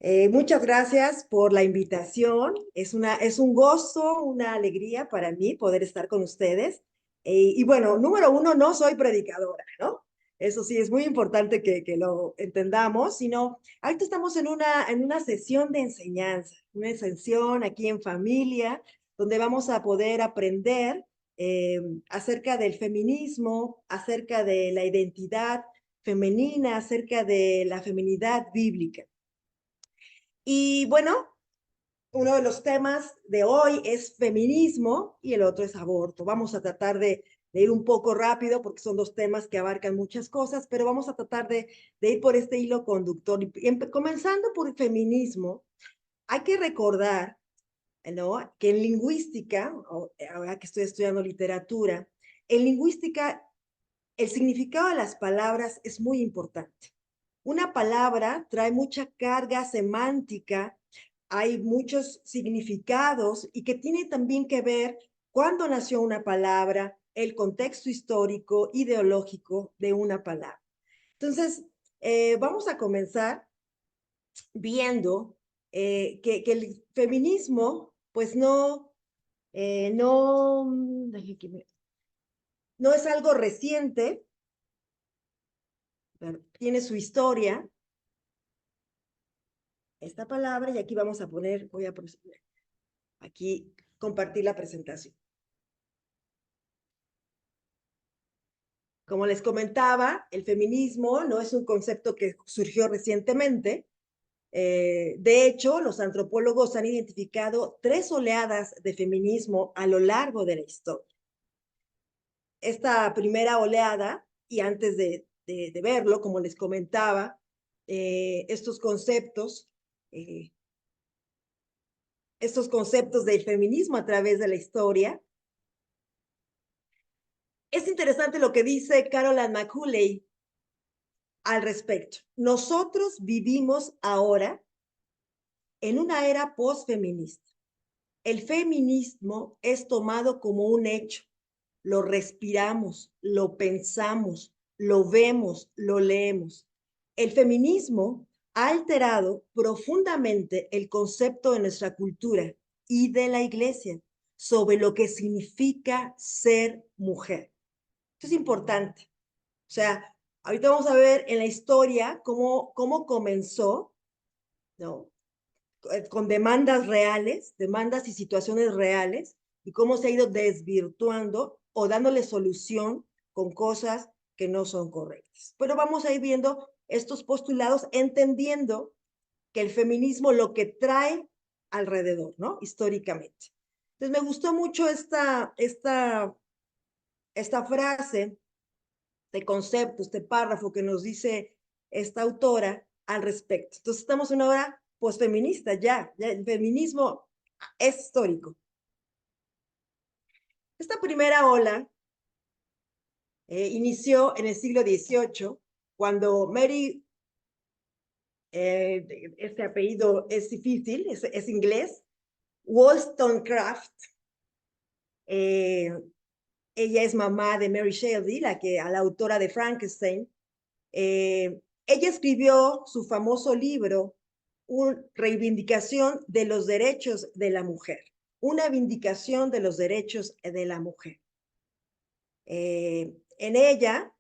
Muchas gracias por la invitación. Es un gozo, una alegría para mí poder estar con ustedes. Y bueno, número uno, no soy predicadora, ¿no? Eso sí, es muy importante que lo entendamos, sino ahorita estamos en una sesión de enseñanza, una sesión aquí en familia, donde vamos a poder aprender eh, acerca del feminismo, acerca de la identidad femenina, acerca de la feminidad bíblica. Y bueno, uno de los temas de hoy es feminismo y el otro es aborto. Vamos a tratar de ir un poco rápido porque son dos temas que abarcan muchas cosas, pero vamos a tratar de ir por este hilo conductor. Comenzando por el feminismo, hay que recordar, ¿no?, que en lingüística, ahora que estoy estudiando literatura, en lingüística el significado de las palabras es muy importante. Una palabra trae mucha carga semántica, hay muchos significados y que tiene también que ver cuándo nació una palabra, el contexto histórico, ideológico de una palabra. Entonces, vamos a comenzar viendo que el feminismo, pues no es algo reciente, tiene su historia, esta palabra, y aquí vamos a poner, voy a aquí compartir la presentación. Como les comentaba, el feminismo no es un concepto que surgió recientemente. De hecho, los antropólogos han identificado 3 oleadas de feminismo a lo largo de la historia. Esta primera oleada, y antes de verlo, como les comentaba, estos eh, conceptos del feminismo a través de la historia. Es interesante lo que dice Caroline McCulley al respecto. Nosotros vivimos ahora en una era postfeminista. El feminismo es tomado como un hecho. Lo respiramos, lo pensamos, lo vemos, lo leemos. El feminismo ha alterado profundamente el concepto de nuestra cultura y de la iglesia sobre lo que significa ser mujer. Esto es importante. O sea, ahorita vamos a ver en la historia cómo comenzó, ¿no?, con demandas reales, demandas y situaciones reales, y cómo se ha ido desvirtuando o dándole solución con cosas que no son correctas. Pero vamos a ir viendo estos postulados, entendiendo que el feminismo lo que trae alrededor, ¿no?, históricamente. Entonces me gustó mucho esta frase, este concepto, este párrafo que nos dice esta autora al respecto. Entonces estamos en una hora posfeminista, ya el feminismo es histórico. Esta primera ola inició en el siglo XVIII, cuando Mary, este apellido es difícil, es inglés, Wollstonecraft, eh, ella es mamá de Mary Shelley, a la autora de Frankenstein. Ella escribió su famoso libro, Reivindicación de los Derechos de la Mujer, una vindicación de los derechos de la mujer. En ella,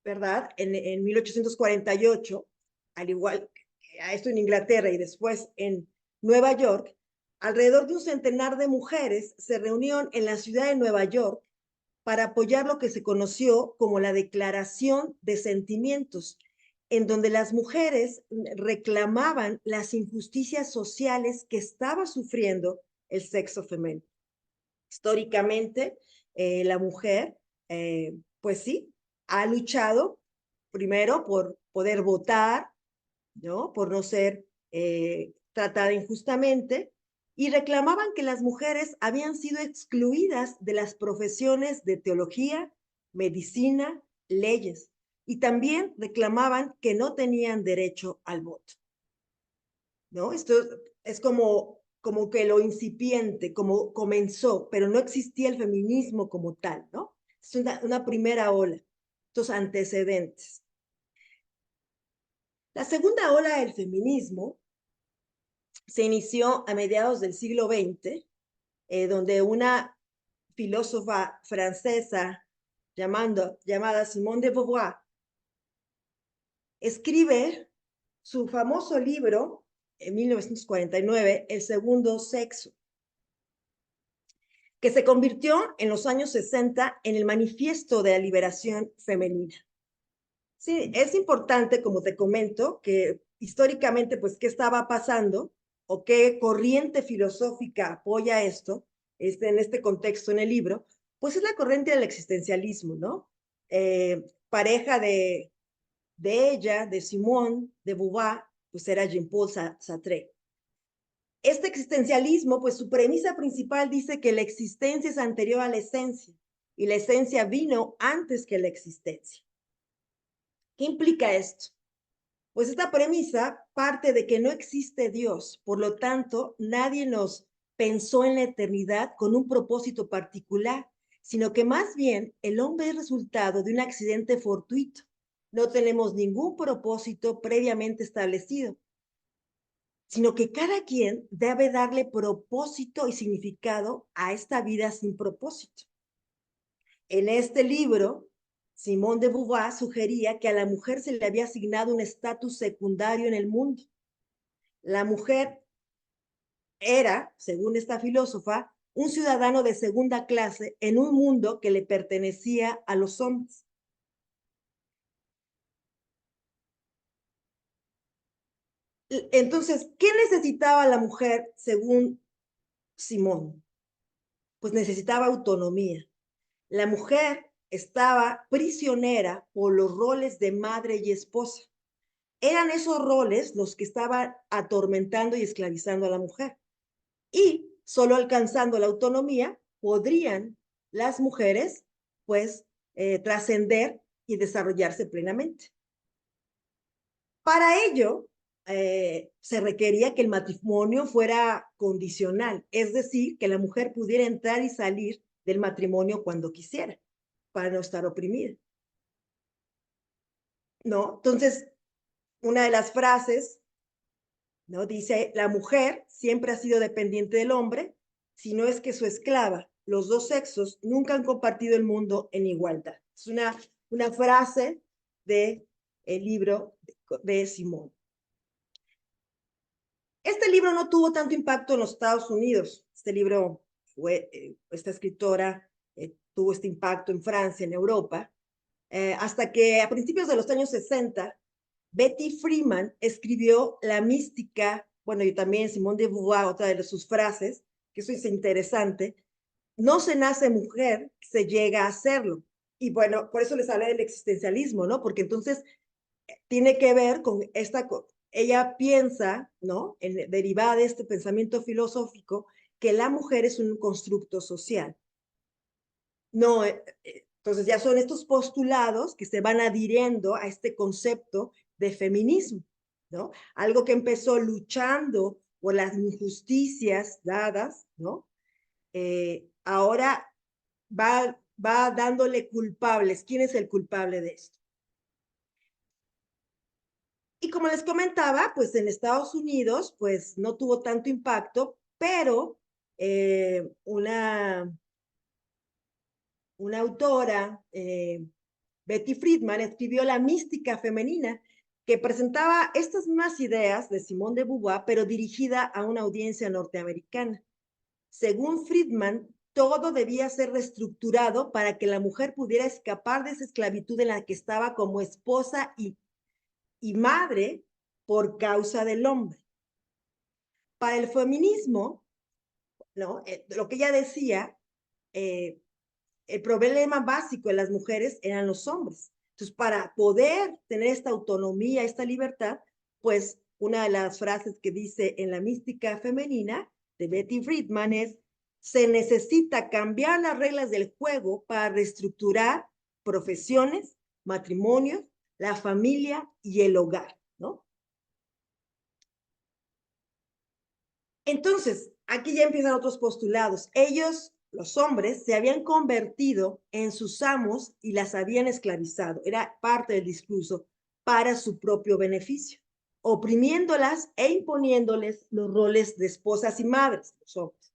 ¿verdad? En 1848, al igual que a esto en Inglaterra y después en Nueva York, alrededor de un centenar de mujeres se reunieron en la ciudad de Nueva York para apoyar lo que se conoció como la Declaración de Sentimientos, en donde las mujeres reclamaban las injusticias sociales que estaba sufriendo el sexo femenino. Históricamente, la mujer, pues sí, ha luchado primero por poder votar, ¿no?, por no ser tratada injustamente, y reclamaban que las mujeres habían sido excluidas de las profesiones de teología, medicina, leyes, y también reclamaban que no tenían derecho al voto, ¿no? Esto es como que lo incipiente, como comenzó, pero no existía el feminismo como tal, ¿no? Es una primera ola, estos antecedentes. La segunda ola del feminismo se inició a mediados del siglo XX, donde una filósofa francesa llamada Simone de Beauvoir escribe su famoso libro en 1949, El segundo sexo, que se convirtió en los años 60 en el manifiesto de la liberación femenina. Sí, es importante, como te comento, que históricamente, pues, ¿qué estaba pasando o qué corriente filosófica apoya esto en este contexto en el libro? Pues es la corriente del existencialismo, ¿no? Pareja de ella, de Simone de Beauvoir, pues era Jean-Paul Sartre. Este existencialismo, pues su premisa principal dice que la existencia es anterior a la esencia y la esencia vino antes que la existencia. ¿Qué implica esto? Pues esta premisa parte de que no existe Dios, por lo tanto, nadie nos pensó en la eternidad con un propósito particular, sino que más bien el hombre es resultado de un accidente fortuito. No tenemos ningún propósito previamente establecido, sino que cada quien debe darle propósito y significado a esta vida sin propósito. En este libro, Simone de Beauvoir sugería que a la mujer se le había asignado un estatus secundario en el mundo. La mujer era, según esta filósofa, un ciudadano de segunda clase en un mundo que le pertenecía a los hombres. Entonces, ¿qué necesitaba la mujer según Simón? Pues necesitaba autonomía. La mujer estaba prisionera por los roles de madre y esposa. Eran esos roles los que estaban atormentando y esclavizando a la mujer. Y solo alcanzando la autonomía podrían las mujeres, pues, trascender y desarrollarse plenamente. Para ello, se requería que el matrimonio fuera condicional, es decir, que la mujer pudiera entrar y salir del matrimonio cuando quisiera, para no estar oprimida, ¿no? Entonces, una de las frases, ¿no? Dice, la mujer siempre ha sido dependiente del hombre, si no es que su esclava. Los dos sexos nunca han compartido el mundo en igualdad. Es una frase del libro de Simón. Este libro no tuvo tanto impacto en los Estados Unidos. Este libro esta escritora tuvo este impacto en Francia, en Europa, hasta que a principios de los años 60, Betty Freeman escribió La mística, bueno, y también Simone de Beauvoir, otra de sus frases, que eso es interesante, no se nace mujer, se llega a serlo. Y bueno, por eso les hablé del existencialismo, ¿no? Porque entonces tiene que ver con ella piensa, ¿no? Derivada de este pensamiento filosófico, que la mujer es un constructo social. No, entonces ya son estos postulados que se van adhiriendo a este concepto de feminismo, ¿no? Algo que empezó luchando por las injusticias dadas, ¿no? Ahora va dándole culpables. ¿Quién es el culpable de esto? Y como les comentaba, pues en Estados Unidos, pues no tuvo tanto impacto, pero una autora, Betty Friedman, escribió La mística femenina, que presentaba estas mismas ideas de Simone de Beauvoir, pero dirigida a una audiencia norteamericana. Según Friedman, todo debía ser reestructurado para que la mujer pudiera escapar de esa esclavitud en la que estaba como esposa y madre por causa del hombre. Para el feminismo, ¿no? Lo que ella decía, el problema básico de las mujeres eran los hombres. Entonces, para poder tener esta autonomía, esta libertad, pues una de las frases que dice en La mística femenina de Betty Friedman es, se necesita cambiar las reglas del juego para reestructurar profesiones, matrimonios, la familia y el hogar, ¿no? Entonces, aquí ya empiezan otros postulados. Ellos, los hombres, se habían convertido en sus amos y las habían esclavizado. Era parte del discurso para su propio beneficio. oprimiéndolas e imponiéndoles los roles de esposas y madres, los hombres.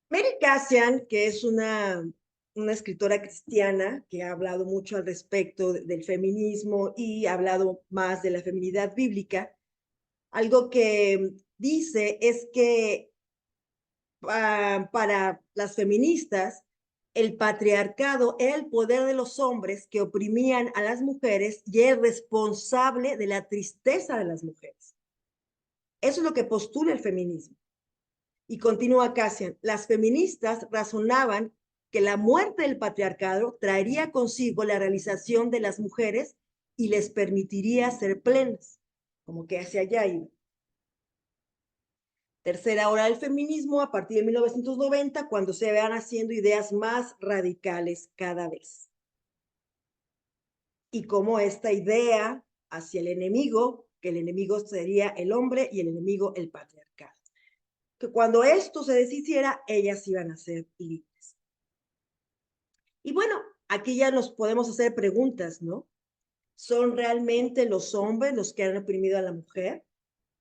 Mary Kassian, que es una escritora cristiana que ha hablado mucho al respecto del feminismo y ha hablado más de la feminidad bíblica, algo que dice es que para las feministas, el patriarcado era el poder de los hombres que oprimían a las mujeres y era responsable de la tristeza de las mujeres. Eso es lo que postula el feminismo. Y continúa Cassian, las feministas razonaban que la muerte del patriarcado traería consigo la realización de las mujeres y les permitiría ser plenas, como que hacia allá iba. Tercera ola del feminismo a partir de 1990, cuando se van haciendo ideas más radicales cada vez. Y cómo esta idea hacia el enemigo, que el enemigo sería el hombre y el enemigo el patriarcado. Que cuando esto se deshiciera, ellas iban a ser libres. Y bueno, aquí ya nos podemos hacer preguntas, ¿no? ¿Son realmente los hombres los que han oprimido a la mujer?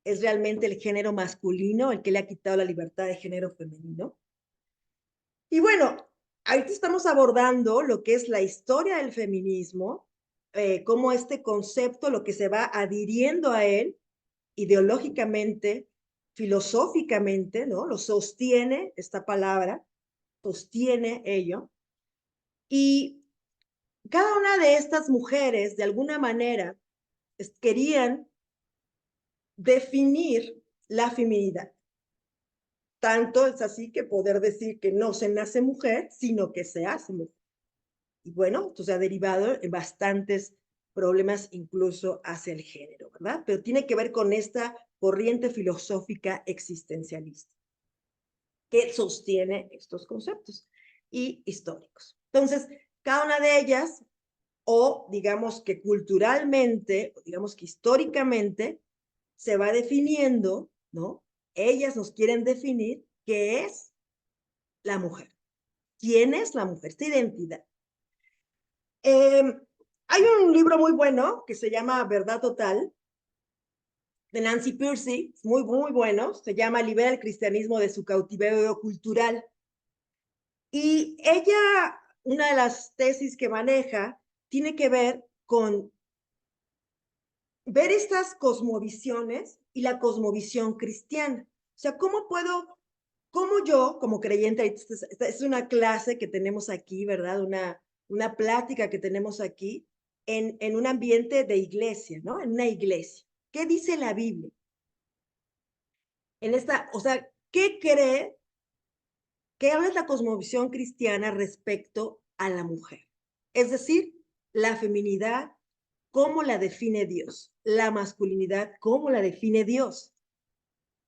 ¿Es realmente el género masculino el que le ha quitado la libertad de género femenino? Y bueno, ahorita estamos abordando lo que es la historia del feminismo, cómo este concepto, lo que se va adhiriendo a él ideológicamente, filosóficamente, ¿no? Lo sostiene esta palabra, sostiene ello. Y cada una de estas mujeres, de alguna manera, querían definir la feminidad. Tanto es así que poder decir que no se nace mujer, sino que se hace mujer. Y bueno, esto se ha derivado en bastantes problemas incluso hacia el género, ¿verdad? Pero tiene que ver con esta corriente filosófica existencialista que sostiene estos conceptos y históricos. Entonces, cada una de ellas, o digamos que culturalmente, o digamos que históricamente, se va definiendo, ¿no? Ellas nos quieren definir qué es la mujer. ¿Quién es la mujer? Esta identidad. Hay un libro muy bueno que se llama Verdad Total, de Nancy Pearcey, muy, muy bueno, se llama Libera el cristianismo de su cautiverio cultural. Y ella, una de las tesis que maneja, tiene que ver con ver estas cosmovisiones y la cosmovisión cristiana. O sea, cómo yo, como creyente, esta es una clase que tenemos aquí, ¿verdad? Una plática que tenemos aquí en un ambiente de iglesia, ¿no? En una iglesia. ¿Qué dice la Biblia? O sea, ¿qué cree? ¿Qué es la cosmovisión cristiana respecto a la mujer? Es decir, la feminidad, ¿cómo la define Dios? La masculinidad, ¿cómo la define Dios?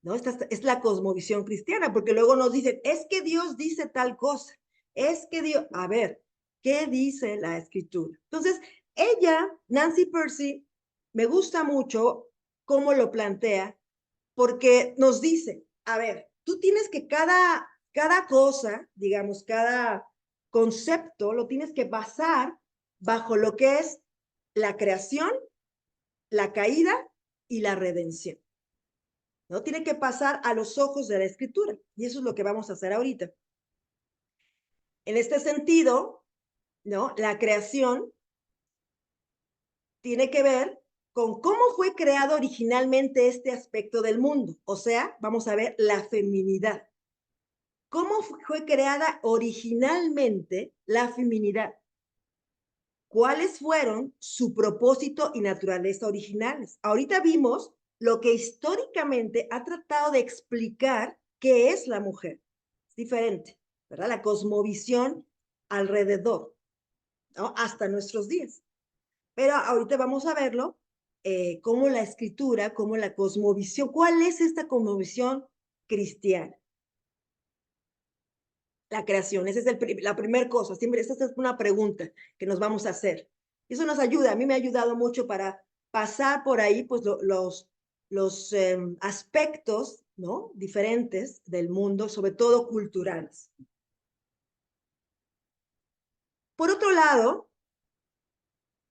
¿No? Esta es la cosmovisión cristiana, porque luego nos dicen, es que Dios dice tal cosa, es que Dios, a ver, ¿qué dice la escritura? Entonces, ella, Nancy Pearcey, me gusta mucho cómo lo plantea, porque nos dice, a ver, tú tienes que cada cosa, digamos, cada concepto, lo tienes que basar bajo lo que es la creación, la caída y la redención. ¿No? Tiene que pasar a los ojos de la escritura. Y eso es lo que vamos a hacer ahorita. En este sentido, ¿no? La creación tiene que ver con cómo fue creado originalmente este aspecto del mundo. O sea, vamos a ver la feminidad. ¿Cómo fue creada originalmente la feminidad? ¿Cuáles fueron su propósito y naturaleza originales? Ahorita vimos lo que históricamente ha tratado de explicar qué es la mujer. Es diferente, ¿verdad? La cosmovisión alrededor, ¿no? Hasta nuestros días. Pero ahorita vamos a verlo, cómo la escritura, cómo la cosmovisión, ¿cuál es esta cosmovisión cristiana? La creación, esa es la primera cosa, siempre esta es una pregunta que nos vamos a hacer. Y eso nos ayuda, a mí me ha ayudado mucho para pasar por ahí pues los aspectos, ¿no? Diferentes del mundo, sobre todo culturales. Por otro lado,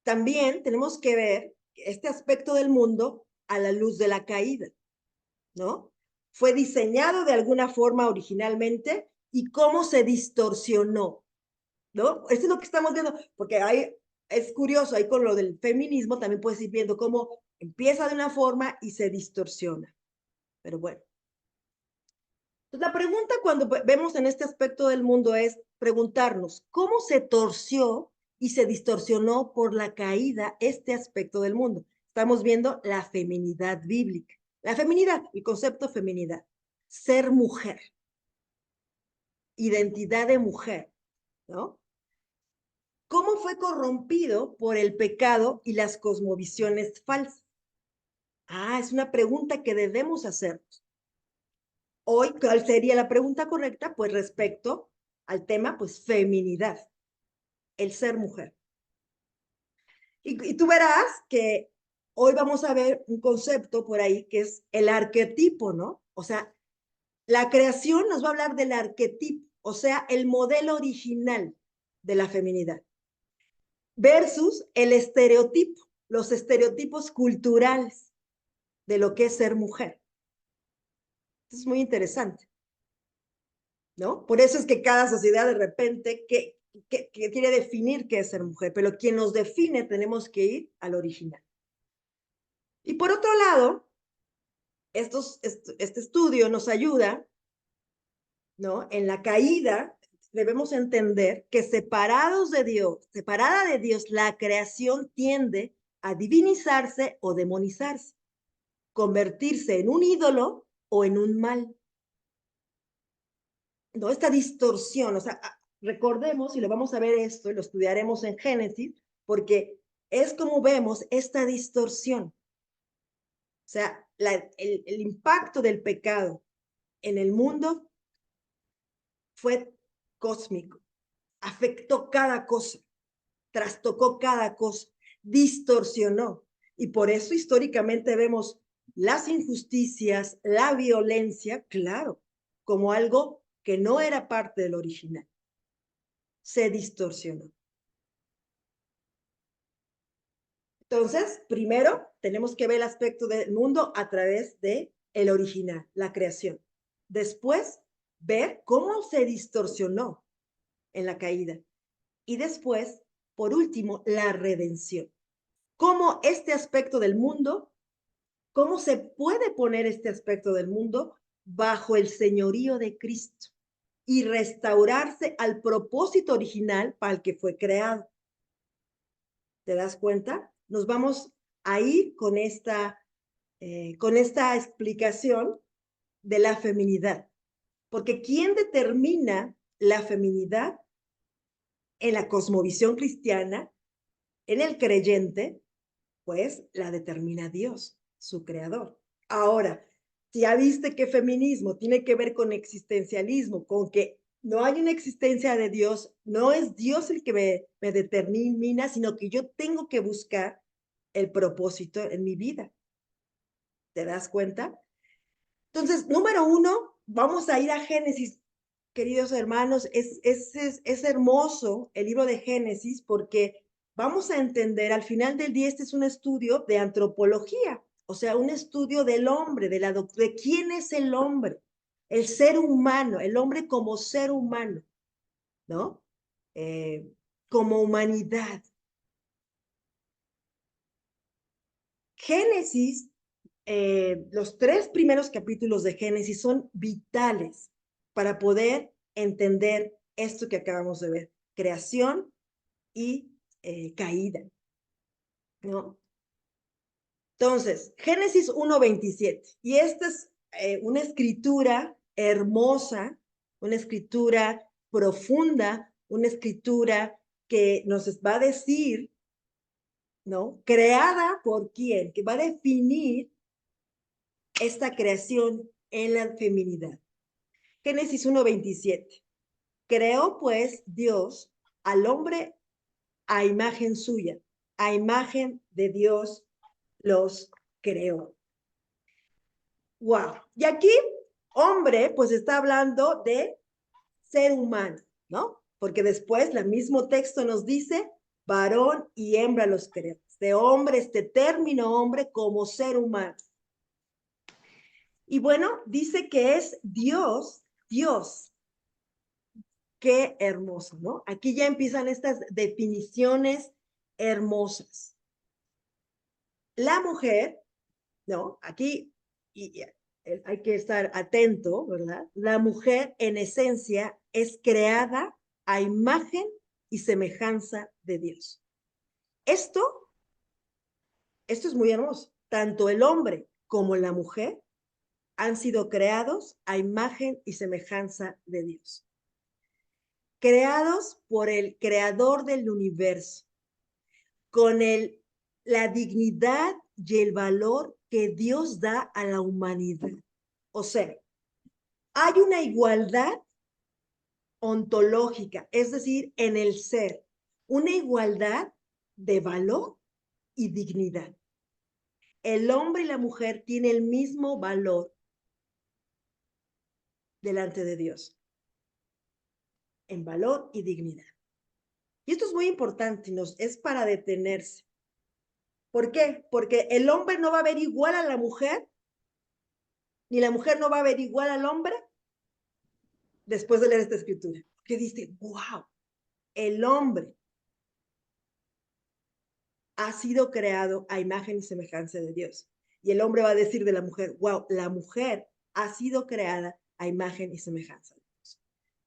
también tenemos que ver este aspecto del mundo a la luz de la caída, ¿no? Fue diseñado de alguna forma originalmente y cómo se distorsionó, ¿no? Eso es lo que estamos viendo, porque es curioso, ahí con lo del feminismo también puedes ir viendo cómo empieza de una forma y se distorsiona. Pero bueno. Entonces, la pregunta cuando vemos en este aspecto del mundo es preguntarnos, ¿cómo se torció y se distorsionó por la caída este aspecto del mundo? Estamos viendo la feminidad bíblica. La feminidad, el concepto feminidad, ser mujer, identidad de mujer, ¿no? ¿Cómo fue corrompido por el pecado y las cosmovisiones falsas? Es una pregunta que debemos hacernos. Hoy, ¿cuál sería la pregunta correcta? Pues respecto al tema, pues feminidad, el ser mujer. Y tú verás que hoy vamos a ver un concepto por ahí que es el arquetipo, ¿no? O sea, la creación nos va a hablar del arquetipo, o sea, el modelo original de la feminidad, versus el estereotipo, los estereotipos culturales de lo que es ser mujer. Esto es muy interesante, ¿no? Por eso es que cada sociedad de repente que quiere definir qué es ser mujer, pero quien nos define tenemos que ir al original. Y por otro lado, este estudio nos ayuda, ¿no? En la caída debemos entender que separados de Dios, separada de Dios, la creación tiende a divinizarse o demonizarse, convertirse en un ídolo o en un mal. ¿No? Esta distorsión, o sea, recordemos, y lo vamos a ver esto, y lo estudiaremos en Génesis, porque es como vemos esta distorsión. O sea, el impacto del pecado en el mundo fue cósmico, afectó cada cosa, trastocó cada cosa, distorsionó. Y por eso históricamente vemos las injusticias, la violencia, claro, como algo que no era parte del original. Se distorsionó. Entonces, primero tenemos que ver el aspecto del mundo a través de el original, la creación. Después, ver cómo se distorsionó en la caída. Y después, por último, la redención. Cómo este aspecto del mundo, cómo se puede poner este aspecto del mundo bajo el señorío de Cristo y restaurarse al propósito original para el que fue creado. ¿Te das cuenta? Nos vamos a ir con esta explicación de la feminidad. Porque ¿quién determina la feminidad en la cosmovisión cristiana, en el creyente? Pues la determina Dios, su creador. Ahora, si ya viste que feminismo tiene que ver con existencialismo, con que no hay una existencia de Dios, no es Dios el que me determina, sino que yo tengo que buscar el propósito en mi vida. ¿Te das cuenta? Entonces, número uno, vamos a ir a Génesis, queridos hermanos. Es hermoso el libro de Génesis porque vamos a entender, al final del día, este es un estudio de antropología, o sea, un estudio del hombre, de quién es el hombre, el ser humano, el hombre como ser humano, ¿no? Como humanidad. Génesis, los 3 primeros capítulos de Génesis son vitales para poder entender esto que acabamos de ver, creación y caída, ¿no? Entonces, Génesis 1:27, y esta es una escritura hermosa, una escritura profunda, una escritura que nos va a decir, ¿no? Creada por quién, que va a definir esta creación en la feminidad. Génesis 1:27. Creó pues Dios al hombre a imagen suya, a imagen de Dios los creó. Wow. Y aquí, hombre, pues está hablando de ser humano, ¿no? Porque después el mismo texto nos dice varón y hembra los creó. Este hombre, este término hombre como ser humano. Y bueno, dice que es Dios, Dios. Qué hermoso, ¿no? Aquí ya empiezan estas definiciones hermosas. La mujer, ¿no? Aquí hay que estar atento, ¿verdad? La mujer en esencia es creada a imagen y semejanza de Dios. Esto es muy hermoso. Tanto el hombre como la mujer han sido creados a imagen y semejanza de Dios. Creados por el creador del universo, con la dignidad y el valor que Dios da a la humanidad. O sea, hay una igualdad ontológica, es decir, en el ser, una igualdad de valor y dignidad. El hombre y la mujer tienen el mismo valor delante de Dios, en valor y dignidad. Y esto es muy importante, es para detenerse. ¿Por qué? Porque el hombre no va a ver igual a la mujer, ni la mujer no va a ver igual al hombre después de leer esta escritura. Que dice, wow, el hombre ha sido creado a imagen y semejanza de Dios. Y el hombre va a decir de la mujer, wow, la mujer ha sido creada a imagen y semejanza de Dios.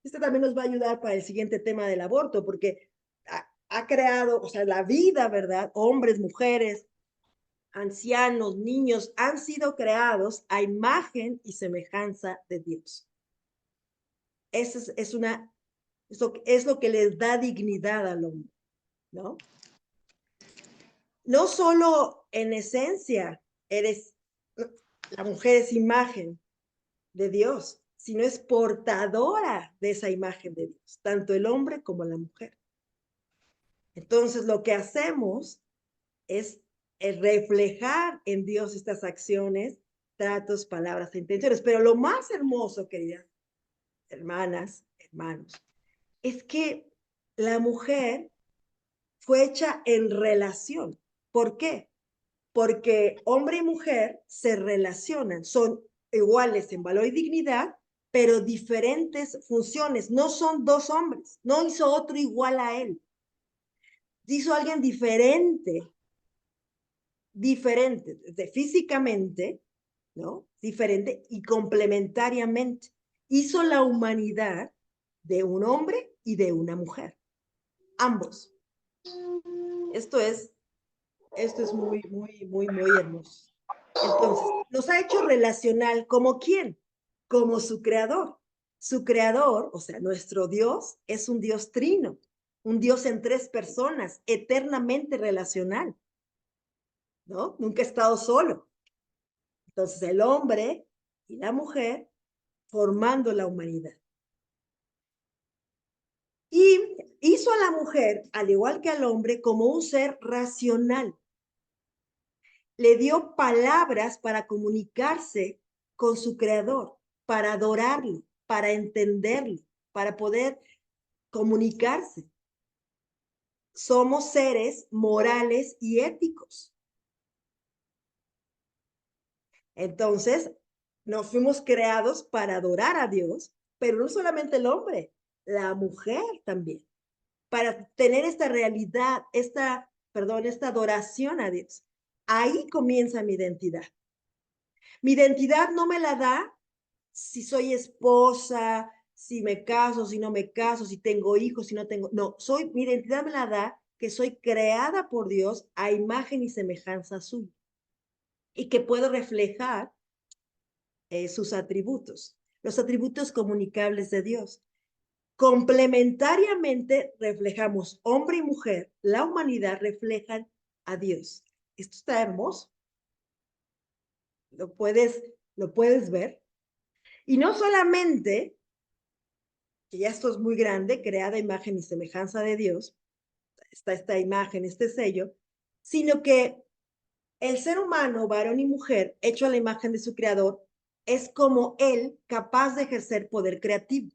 Esto también nos va a ayudar para el siguiente tema del aborto, porque ha creado, o sea, la vida, ¿verdad? Hombres, mujeres, ancianos, niños, han sido creados a imagen y semejanza de Dios. Eso es lo que les da dignidad al hombre, ¿no? No solo en esencia la mujer es imagen de Dios, sino es portadora de esa imagen de Dios, tanto el hombre como la mujer. Entonces, lo que hacemos es reflejar en Dios estas acciones, tratos, palabras e intenciones. Pero lo más hermoso, queridas hermanas, hermanos, es que la mujer fue hecha en relación. ¿Por qué? Porque hombre y mujer se relacionan, son iguales en valor y dignidad, pero diferentes funciones. No son dos hombres, no hizo otro igual a él. Hizo alguien diferente, físicamente, ¿no? Diferente y complementariamente. Hizo la humanidad de un hombre y de una mujer. Ambos. Esto es muy, muy, muy, muy hermoso. Entonces, nos ha hecho relacional como quién, como su creador. Su creador, o sea, nuestro Dios, es un Dios trino, un Dios en tres personas, eternamente relacional, ¿no? Nunca ha estado solo. Entonces, el hombre y la mujer formando la humanidad. Y hizo a la mujer, al igual que al hombre, como un ser racional. Le dio palabras para comunicarse con su creador, para adorarlo, para entenderlo, para poder comunicarse. Somos seres morales y éticos. Entonces, nos fuimos creados para adorar a Dios, pero no solamente el hombre, la mujer también, para tener esta realidad, esta adoración a Dios. Ahí comienza mi identidad. Mi identidad no me la da si soy esposa, si me caso, si no me caso, si tengo hijos, si no tengo. No, mi identidad me la da que soy creada por Dios a imagen y semejanza suya y que puedo reflejar sus atributos, los atributos comunicables de Dios. Complementariamente reflejamos hombre y mujer, la humanidad reflejan a Dios. Esto está hermoso. Lo puedes ver. Y no solamente, que ya esto es muy grande, creada imagen y semejanza de Dios, está esta imagen, este sello, sino que el ser humano, varón y mujer, hecho a la imagen de su creador, es como él capaz de ejercer poder creativo.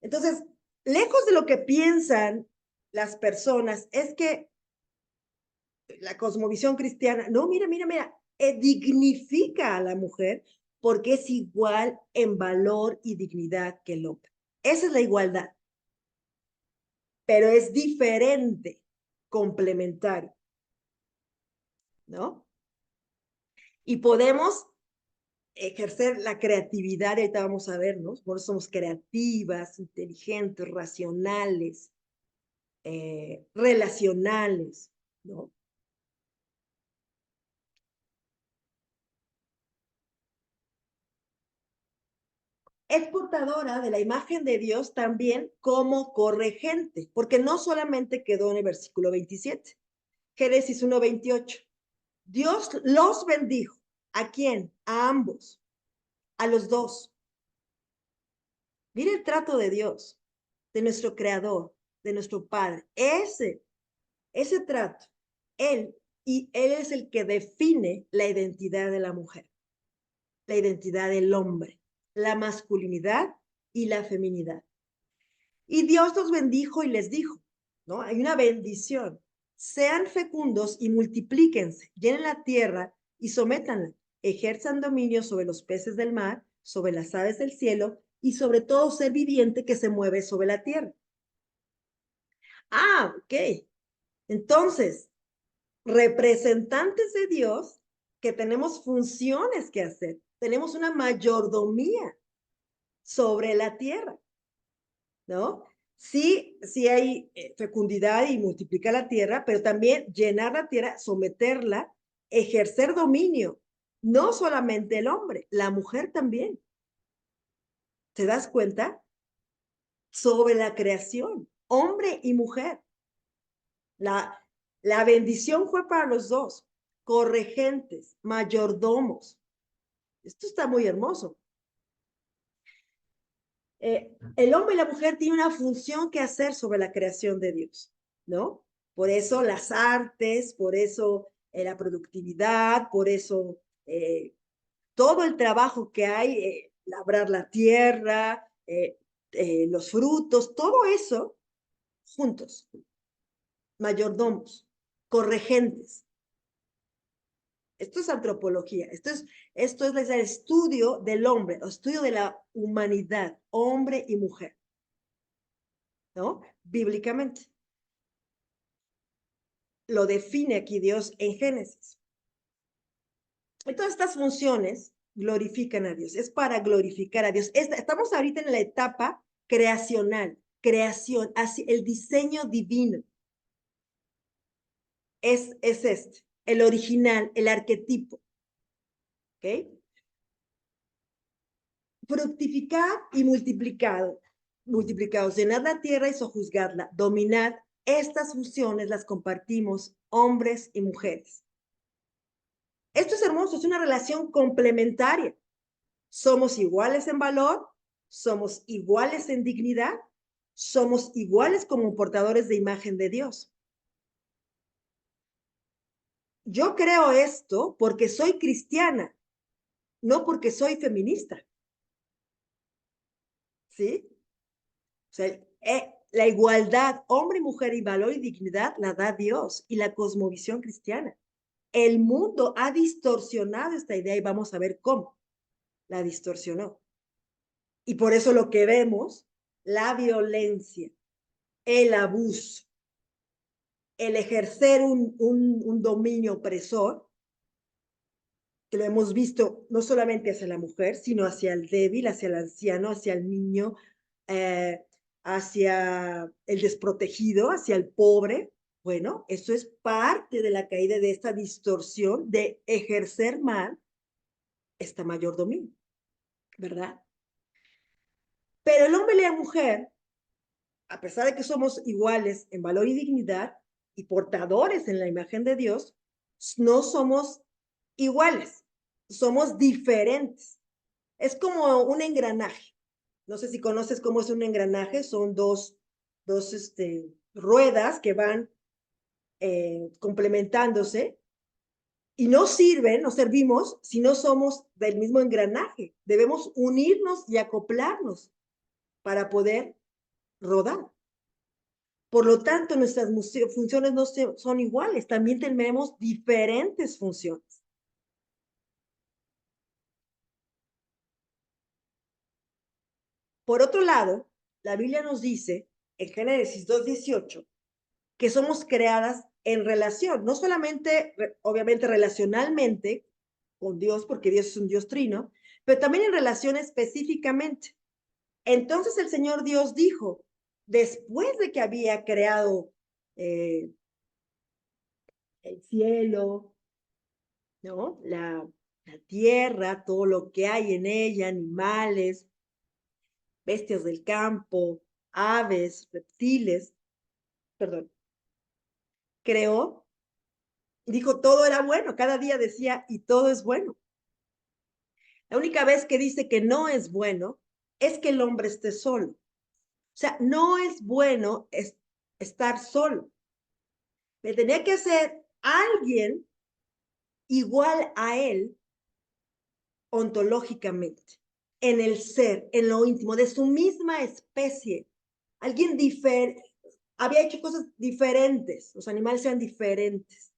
Entonces, lejos de lo que piensan las personas, es que la cosmovisión cristiana, no, mira, dignifica a la mujer porque es igual en valor y dignidad que el hombre. Esa es la igualdad, pero es diferente, complementario, ¿no? Y podemos ejercer la creatividad, y ahorita vamos a vernos, por eso somos creativas, inteligentes, racionales, relacionales, ¿no? Es portadora de la imagen de Dios también como corregente, porque no solamente quedó en el versículo 27, Génesis 1:28. Dios los bendijo. ¿A quién? A ambos, a los dos. Mira el trato de Dios, de nuestro Creador, de nuestro Padre. Ese trato, Él, y Él es el que define la identidad de la mujer, la identidad del hombre, la masculinidad y la feminidad. Y Dios los bendijo y les dijo, ¿no? Hay una bendición. Sean fecundos y multiplíquense, llenen la tierra y sométanla, ejerzan dominio sobre los peces del mar, sobre las aves del cielo y sobre todo ser viviente que se mueve sobre la tierra. Ah, ok. Entonces, representantes de Dios que tenemos funciones que hacer, tenemos una mayordomía sobre la tierra, ¿no? Sí, sí hay fecundidad y multiplica la tierra, pero también llenar la tierra, someterla, ejercer dominio. No solamente el hombre, la mujer también. ¿Te das cuenta? Sobre la creación, hombre y mujer. La, la bendición fue para los dos, corregentes, mayordomos. Esto está muy hermoso. El hombre y la mujer tienen una función que hacer sobre la creación de Dios, ¿no? Por eso las artes, por eso la productividad, por eso todo el trabajo que hay, labrar la tierra, los frutos, todo eso juntos, mayordomos, corregentes. Esto es antropología, esto es el estudio del hombre, el estudio de la humanidad, hombre y mujer, ¿no? Bíblicamente. Lo define aquí Dios en Génesis. Y todas estas funciones glorifican a Dios, es para glorificar a Dios. Estamos ahorita en la etapa creacional, creación, así, el diseño divino. Es este, el original, el arquetipo. ¿Ok? Fructificad y multiplicados, llenad la tierra y sojuzgadla, dominad. Estas funciones las compartimos hombres y mujeres. Esto es hermoso, es una relación complementaria. Somos iguales en valor, somos iguales en dignidad, somos iguales como portadores de imagen de Dios. Yo creo esto porque soy cristiana, no porque soy feminista, ¿sí? O sea, la igualdad, hombre y mujer y valor y dignidad la da Dios y la cosmovisión cristiana. El mundo ha distorsionado esta idea y vamos a ver cómo la distorsionó. Y por eso lo que vemos, la violencia, el abuso, el ejercer un dominio opresor, que lo hemos visto no solamente hacia la mujer, sino hacia el débil, hacia el anciano, hacia el niño, eh, hacia el desprotegido, hacia el pobre. Bueno, eso es parte de la caída de esta distorsión de ejercer mal esta mayor dominio, ¿verdad? Pero el hombre y la mujer, a pesar de que somos iguales en valor y dignidad y portadores en la imagen de Dios, no somos iguales, somos diferentes. Es como un engranaje. No sé si conoces cómo es un engranaje, son dos ruedas que van complementándose y no sirven, no servimos si no somos del mismo engranaje. Debemos unirnos y acoplarnos para poder rodar. Por lo tanto, nuestras funciones no son iguales, también tenemos diferentes funciones. Por otro lado, la Biblia nos dice en Génesis 2:18 que somos creadas en relación, no solamente, obviamente, relacionalmente con Dios, porque Dios es un Dios trino, pero también en relación específicamente. Entonces el Señor Dios dijo, después de que había creado eh, el cielo, ¿no? La tierra, todo lo que hay en ella, animales, bestias del campo, aves, reptiles, perdón, creó, dijo todo era bueno, cada día decía y todo es bueno. La única vez que dice que no es bueno es que el hombre esté solo. O sea, no es bueno estar solo. Me tenía que ser alguien igual a él ontológicamente, en el ser, en lo íntimo, de su misma especie. Alguien diferente, había hecho cosas diferentes, los animales eran diferentes,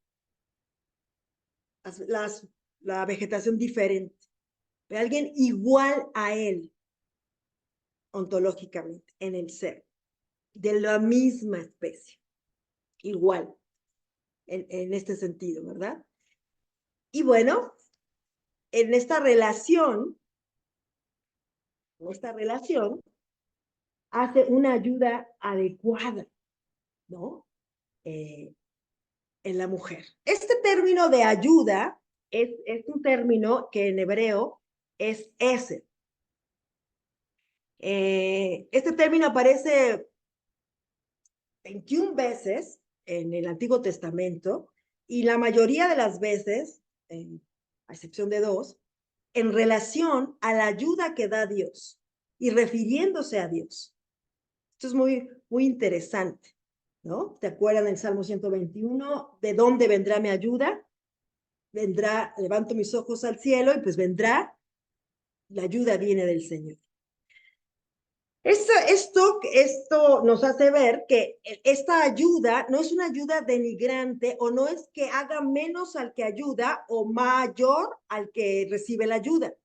las, las, la vegetación diferente, pero alguien igual a él ontológicamente, en el ser, de la misma especie, igual, en este sentido, ¿verdad? Y bueno, en esta relación hace una ayuda adecuada, ¿no? En la mujer. Este término de ayuda es un término que en hebreo es ese. Este término aparece 21 veces en el Antiguo Testamento y la mayoría de las veces, a excepción de dos, en relación a la ayuda que da Dios y refiriéndose a Dios. Esto es muy interesante, ¿no? ¿Te acuerdan en Salmo 121? ¿De dónde vendrá mi ayuda? Vendrá, levanto mis ojos al cielo y pues vendrá, la ayuda viene del Señor. Esto nos hace ver que esta ayuda no es una ayuda denigrante o no es que haga menos al que ayuda o mayor al que recibe la ayuda,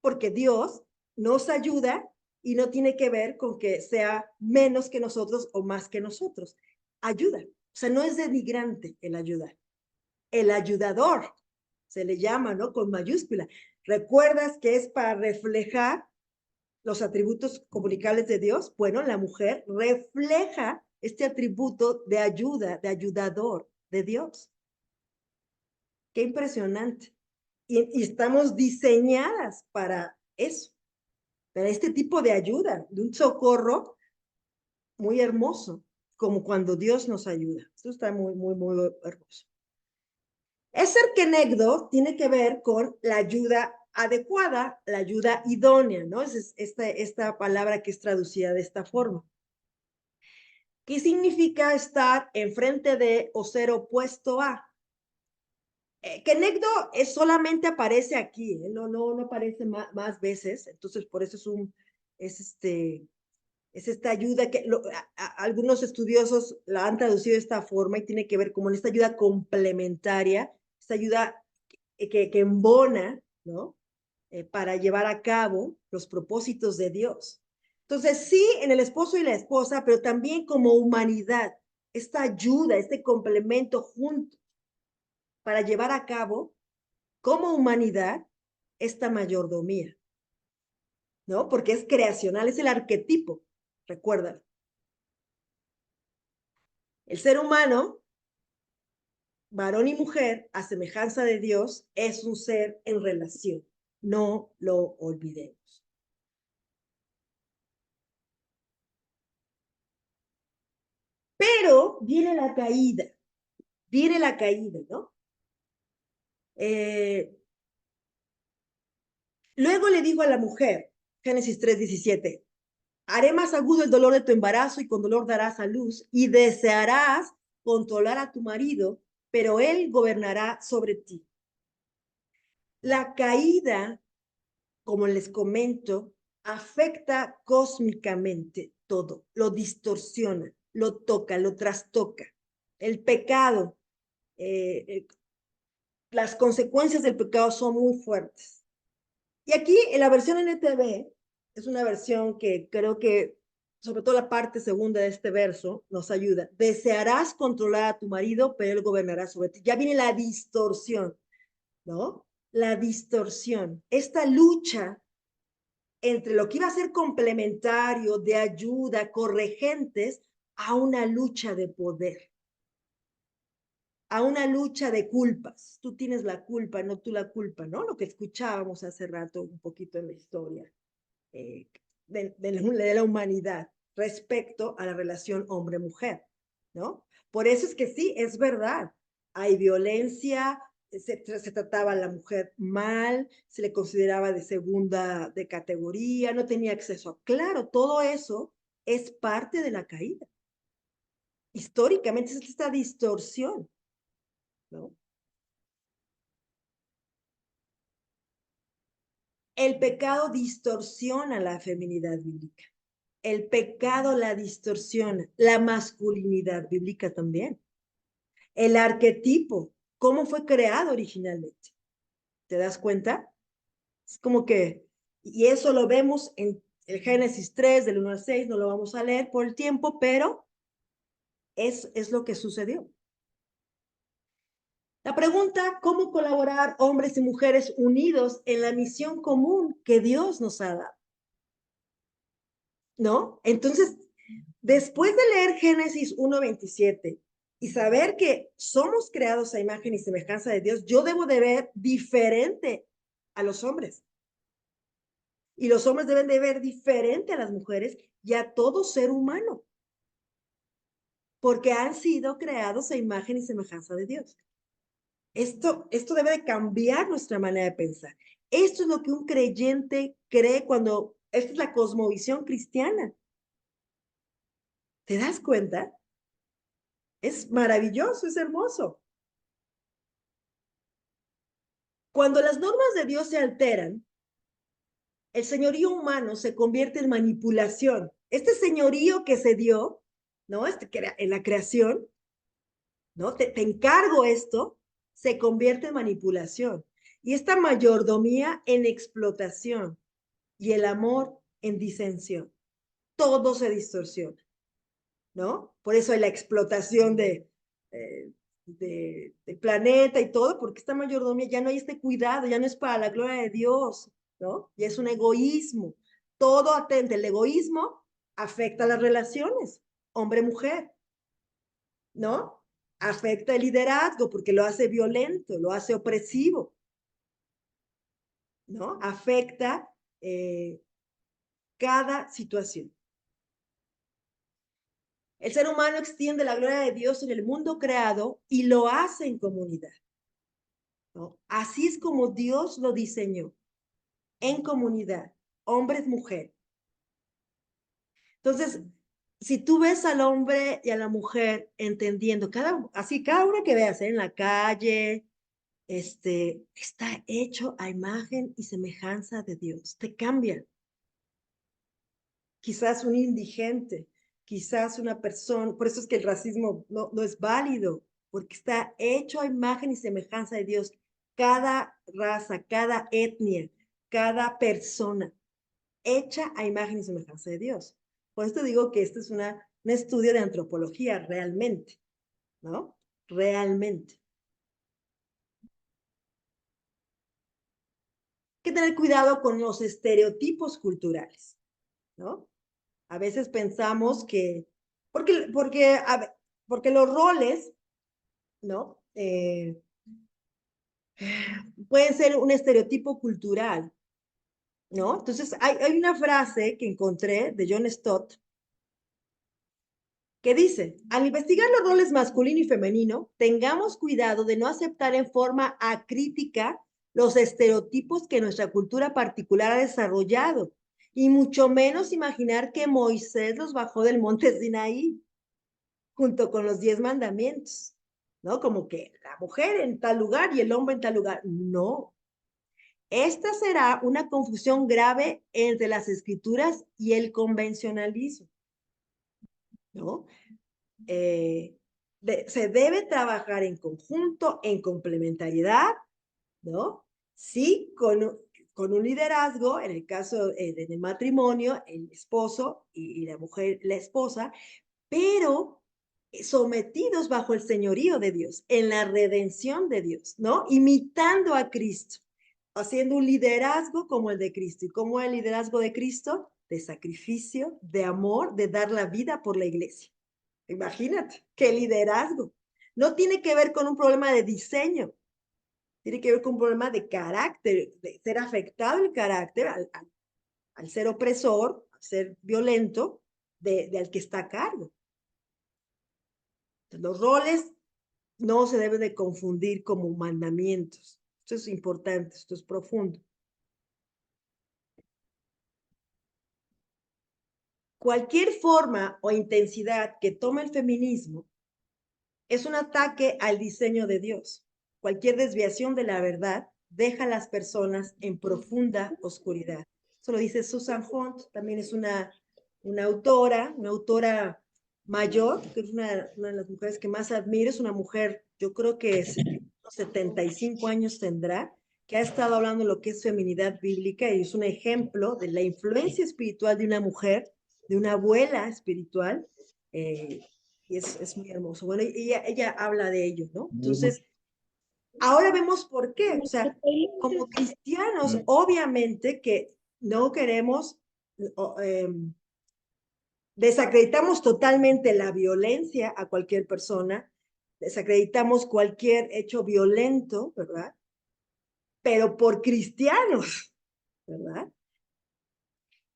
porque Dios nos ayuda y no tiene que ver con que sea menos que nosotros o más que nosotros. Ayuda. O sea, no es denigrante el ayudar. El ayudador se le llama, ¿no? Con mayúscula. ¿Recuerdas que es para reflejar los atributos comunicables de Dios? Bueno, la mujer refleja este atributo de ayuda, de ayudador de Dios. Qué impresionante. Y estamos diseñadas para eso, para este tipo de ayuda, de un socorro muy hermoso, como cuando Dios nos ayuda. Esto está muy hermoso. Eser kenegdo tiene que ver con la ayuda adecuada, la ayuda idónea, ¿no? Es esta palabra que es traducida de esta forma. ¿Qué significa estar enfrente de o ser opuesto a? Kenegdo solamente aparece aquí, no aparece más veces, entonces por eso es esta ayuda que algunos estudiosos la han traducido de esta forma y tiene que ver como en esta ayuda complementaria, esta ayuda que embona, ¿no? Para llevar a cabo los propósitos de Dios. Entonces, sí, en el esposo y la esposa, pero también como humanidad, esta ayuda, este complemento junto para llevar a cabo como humanidad esta mayordomía, ¿no? Porque es creacional, es el arquetipo, recuerda. El ser humano, varón y mujer, a semejanza de Dios, es un ser en relación. No lo olvidemos. Pero viene la caída, ¿no? Luego le dijo a la mujer, Génesis 3:17, haré más agudo el dolor de tu embarazo y con dolor darás a luz y desearás controlar a tu marido, pero él gobernará sobre ti. La caída, como les comento, afecta cósmicamente todo, lo distorsiona. lo toca, lo trastoca. El pecado, las consecuencias del pecado son muy fuertes. Y aquí en la versión NTV es una versión que creo que, sobre todo la parte segunda de este verso, nos ayuda. Desearás controlar a tu marido, pero él gobernará sobre ti. Ya viene la distorsión, ¿no? La distorsión. Esta lucha entre lo que iba a ser complementario, de ayuda, corregentes, a una lucha de poder, a una lucha de culpas. Tú tienes la culpa, no tú la culpa, ¿no? Lo que escuchábamos hace rato un poquito en la historia eh, de la humanidad respecto a la relación hombre-mujer, ¿no? Por eso es que sí, es verdad, hay violencia, se trataba a la mujer mal, se le consideraba de segunda de categoría, no tenía acceso a... Claro, todo eso es parte de la caída. Históricamente es esta distorsión, ¿no? El pecado distorsiona la feminidad bíblica. El pecado la distorsiona, la masculinidad bíblica también. El arquetipo, cómo fue creado originalmente. ¿Te das cuenta? Es como que, y eso lo vemos en el Génesis 3, del 1 al 6, no lo vamos a leer por el tiempo, pero es lo que sucedió. La pregunta, ¿cómo colaborar hombres y mujeres unidos en la misión común que Dios nos ha dado? ¿No? Entonces, después de leer Génesis 1:27 y saber que somos creados a imagen y semejanza de Dios, yo debo de ver diferente a los hombres. Y los hombres deben de ver diferente a las mujeres y a todo ser humano, porque han sido creados a imagen y semejanza de Dios. Esto debe de cambiar nuestra manera de pensar. Esto es lo que un creyente cree cuando, esta es la cosmovisión cristiana. ¿Te das cuenta? Es maravilloso, es hermoso. Cuando las normas de Dios se alteran, el señorío humano se convierte en manipulación. Este señorío que se dio, ¿no? En la creación, ¿no? Te encargo esto, se convierte en manipulación. Y esta mayordomía en explotación y el amor en disensión. Todo se distorsiona, ¿no? Por eso hay la explotación del planeta y todo, porque esta mayordomía ya no hay este cuidado, ya no es para la gloria de Dios, ¿no? Ya es un egoísmo. Todo atenta, el egoísmo afecta a las relaciones, hombre-mujer, ¿no? Afecta el liderazgo porque lo hace violento, lo hace opresivo, ¿no? Afecta cada situación. El ser humano extiende la gloria de Dios en el mundo creado y lo hace en comunidad, ¿no? Así es como Dios lo diseñó, en comunidad, hombres, mujeres. Entonces, si tú ves al hombre y a la mujer entendiendo, cada uno que veas, en la calle, está hecho a imagen y semejanza de Dios. Te cambia. Quizás un indigente, quizás una persona, por eso es que el racismo no es válido, porque está hecho a imagen y semejanza de Dios. Cada raza, cada etnia, cada persona, hecha a imagen y semejanza de Dios. Por esto digo que este es un estudio de antropología realmente, ¿no? Realmente. Hay que tener cuidado con los estereotipos culturales, ¿no? A veces pensamos que, porque los roles, ¿no? Pueden ser un estereotipo cultural, ¿no? Entonces, hay una frase que encontré de John Stott que dice, al investigar los roles masculino y femenino, tengamos cuidado de no aceptar en forma acrítica los estereotipos que nuestra cultura particular ha desarrollado, y mucho menos imaginar que Moisés los bajó del monte Sinaí, junto con los 10 mandamientos, ¿no? Como que la mujer en tal lugar y el hombre en tal lugar. No. Esta será una confusión grave entre las escrituras y el convencionalismo, ¿no? se debe trabajar en conjunto, en complementariedad, ¿no? Sí, con un liderazgo, en el caso del matrimonio, el esposo y la mujer, la esposa, pero sometidos bajo el señorío de Dios, en la redención de Dios, ¿no? Imitando a Cristo, haciendo un liderazgo como el de Cristo. ¿Y cómo es el liderazgo de Cristo? De sacrificio, de amor, de dar la vida por la iglesia. Imagínate, qué liderazgo. No tiene que ver con un problema de diseño, tiene que ver con un problema de carácter, de ser afectado el carácter al ser opresor, al ser violento, al que está a cargo. Los roles no se deben de confundir como mandamientos. Esto es importante, esto es profundo. Cualquier forma o intensidad que tome el feminismo es un ataque al diseño de Dios. Cualquier desviación de la verdad deja a las personas en profunda oscuridad. Eso lo dice Susan Hunt, también es una autora mayor, que es una de las mujeres que más admiro, es una mujer, yo creo que es, 75 años tendrá, que ha estado hablando de lo que es feminidad bíblica y es un ejemplo de la influencia espiritual de una mujer, de una abuela espiritual, y es muy hermoso. Bueno, ella habla de ello, ¿no? Entonces, ahora vemos por qué. O sea, como cristianos, obviamente que no queremos, desacreditamos totalmente la violencia a cualquier persona, desacreditamos cualquier hecho violento, ¿verdad? Pero por cristianos, ¿verdad?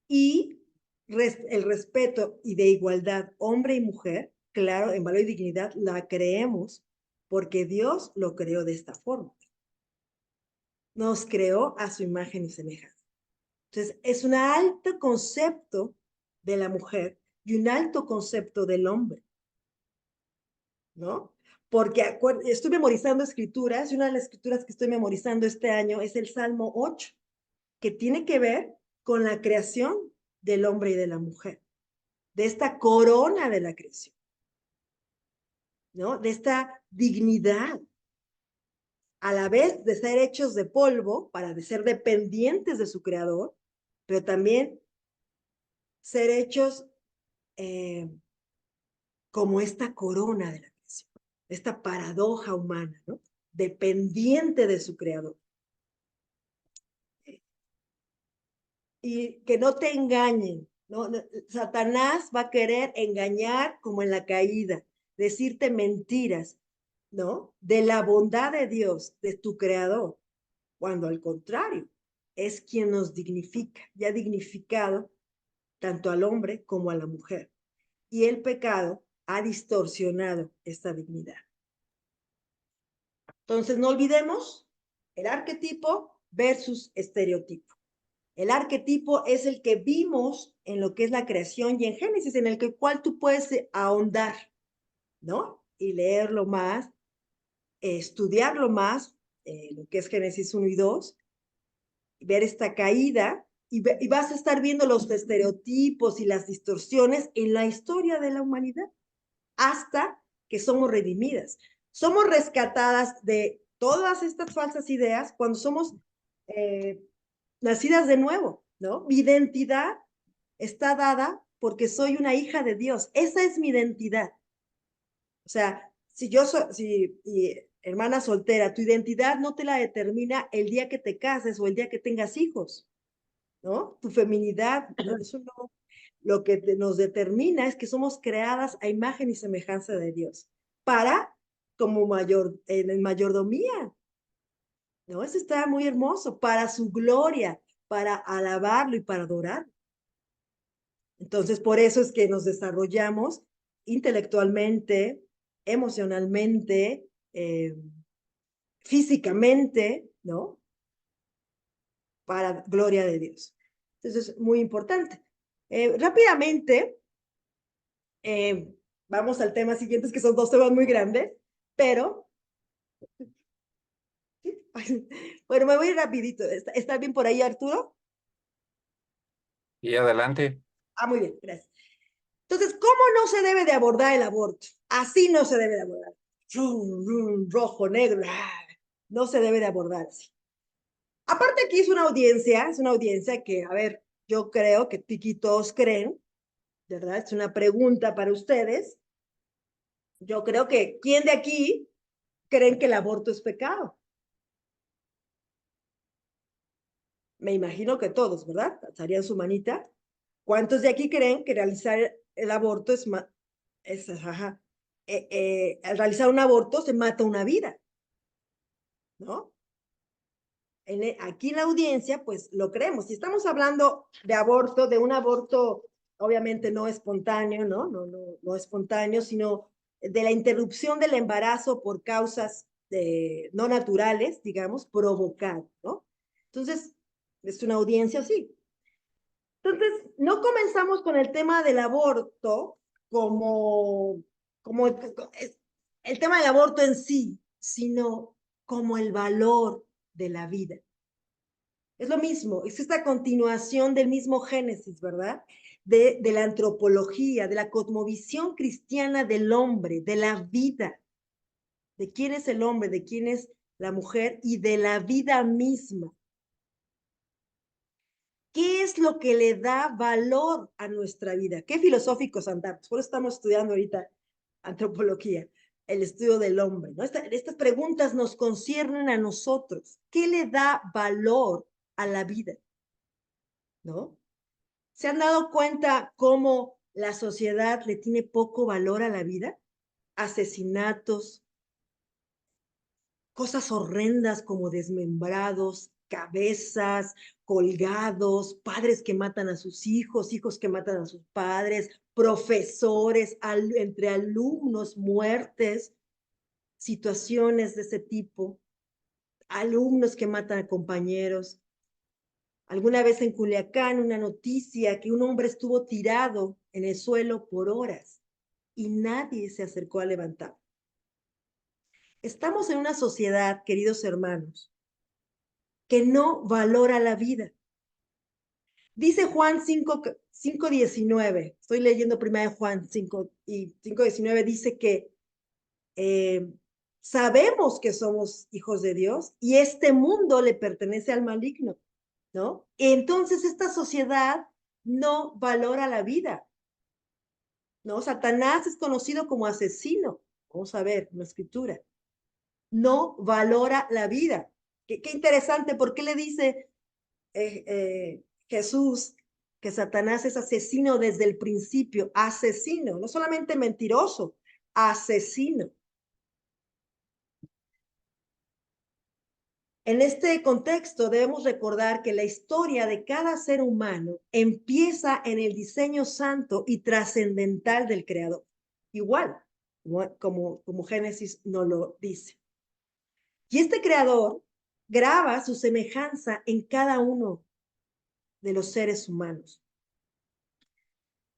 Y el respeto y de igualdad hombre y mujer, claro, en valor y dignidad, la creemos porque Dios lo creó de esta forma. Nos creó a su imagen y semejanza. Entonces, es un alto concepto de la mujer y un alto concepto del hombre, ¿no? Porque estoy memorizando escrituras y una de las escrituras que estoy memorizando este año es el Salmo 8, que tiene que ver con la creación del hombre y de la mujer, de esta corona de la creación, ¿no? De esta dignidad, a la vez de ser hechos de polvo, para de ser dependientes de su creador, pero también ser hechos como esta corona de la creación, esta paradoja humana, ¿no? Dependiente de su creador. Y que no te engañen, ¿no? Satanás va a querer engañar como en la caída, decirte mentiras, ¿no? De la bondad de Dios, de tu creador, cuando al contrario, es quien nos dignifica, ya dignificado tanto al hombre como a la mujer. Y el pecado ha distorsionado esta dignidad. Entonces, no olvidemos el arquetipo versus estereotipo. El arquetipo es el que vimos en lo que es la creación y en Génesis, en el cual tú puedes ahondar, ¿no? Y leerlo más, estudiarlo más, lo que es Génesis 1 y 2, ver esta caída y vas a estar viendo los estereotipos y las distorsiones en la historia de la humanidad hasta que somos redimidas. Somos rescatadas de todas estas falsas ideas cuando somos nacidas de nuevo, ¿no? Mi identidad está dada porque soy una hija de Dios. Esa es mi identidad. O sea, si yo soy, hermana soltera, tu identidad no te la determina el día que te cases o el día que tengas hijos, ¿no? Tu feminidad, ¿no? Eso no. Lo que nos determina es que somos creadas a imagen y semejanza de Dios para, como en mayordomía, ¿no? Eso está muy hermoso, para su gloria, para alabarlo y para adorarlo. Entonces, por eso es que nos desarrollamos intelectualmente, emocionalmente, físicamente, ¿no? Para gloria de Dios. Entonces, es muy importante. Rápidamente, vamos al tema siguiente, que son dos temas muy grandes, pero, bueno, me voy rapidito. ¿Está bien por ahí, Arturo? Y adelante. Ah, muy bien, gracias. Entonces, ¿cómo no se debe de abordar el aborto? Así no se debe de abordar. Rojo, negro, no se debe de abordar así. Aparte aquí es una audiencia que, a ver, yo creo que todos creen, ¿verdad? Es una pregunta para ustedes. Yo creo que, ¿quién de aquí creen que el aborto es pecado? Me imagino que todos, ¿verdad? Alzarían su manita. ¿Cuántos de aquí creen que realizar el aborto ajá, al realizar un aborto se mata una vida, ¿no? Aquí en la audiencia, pues lo creemos. Si estamos hablando de aborto, de un aborto obviamente no espontáneo, ¿no? No espontáneo, sino de la interrupción del embarazo por causas no naturales, digamos, provocado, ¿no? Entonces, es una audiencia así. Entonces, no comenzamos con el tema del aborto como el tema del aborto en sí, sino como el valor de la vida. Es lo mismo, es esta continuación del mismo Génesis, ¿verdad? De la antropología, de la cosmovisión cristiana del hombre, de la vida, de quién es el hombre, de quién es la mujer y de la vida misma. ¿Qué es lo que le da valor a nuestra vida? ¿Qué filosóficos andamos? Por eso estamos estudiando ahorita antropología, el estudio del hombre, ¿no? Estas preguntas nos conciernen a nosotros. ¿Qué le da valor a la vida? ¿No? ¿Se han dado cuenta cómo la sociedad le tiene poco valor a la vida? Asesinatos, cosas horrendas como desmembrados, cabezas, colgados, padres que matan a sus hijos, hijos que matan a sus padres, profesores, entre alumnos, muertes, situaciones de ese tipo, alumnos que matan a compañeros. Alguna vez en Culiacán, una noticia que un hombre estuvo tirado en el suelo por horas y nadie se acercó a levantar. Estamos en una sociedad, queridos hermanos, que no valora la vida. Dice Juan 5:19, estoy leyendo primero Juan 5 y 5:19, dice que eh, sabemos que somos hijos de Dios y este mundo le pertenece al maligno, ¿no? Entonces esta sociedad no valora la vida, ¿no? Satanás es conocido como asesino, vamos a ver en la escritura, no valora la vida. Qué interesante, ¿por qué le dice Jesús que Satanás es asesino desde el principio? Asesino, no solamente mentiroso, asesino. En este contexto debemos recordar que la historia de cada ser humano empieza en el diseño santo y trascendental del Creador. Igual, como Génesis nos lo dice. Y este Creador graba su semejanza en cada uno de los seres humanos.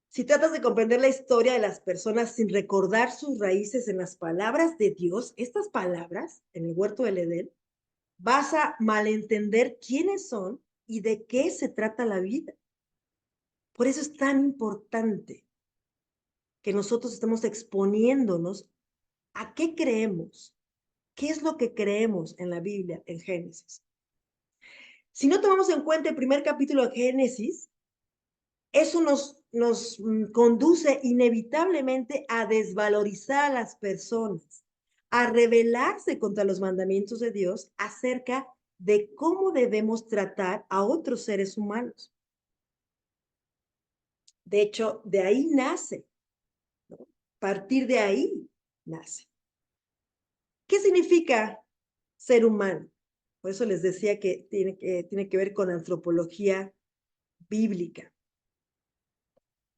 Si tratas de comprender la historia de las personas sin recordar sus raíces en las palabras de Dios, estas palabras en el huerto del Edén, vas a malentender quiénes son y de qué se trata la vida. Por eso es tan importante que nosotros estemos exponiéndonos a qué creemos, qué es lo que creemos en la Biblia, en Génesis. Si no tomamos en cuenta el primer capítulo de Génesis, eso nos conduce inevitablemente a desvalorizar a las personas, a rebelarse contra los mandamientos de Dios acerca de cómo debemos tratar a otros seres humanos. De hecho, de ahí nace, ¿no? Partir de ahí nace. ¿Qué significa ser humano? Por eso les decía que tiene que ver con antropología bíblica.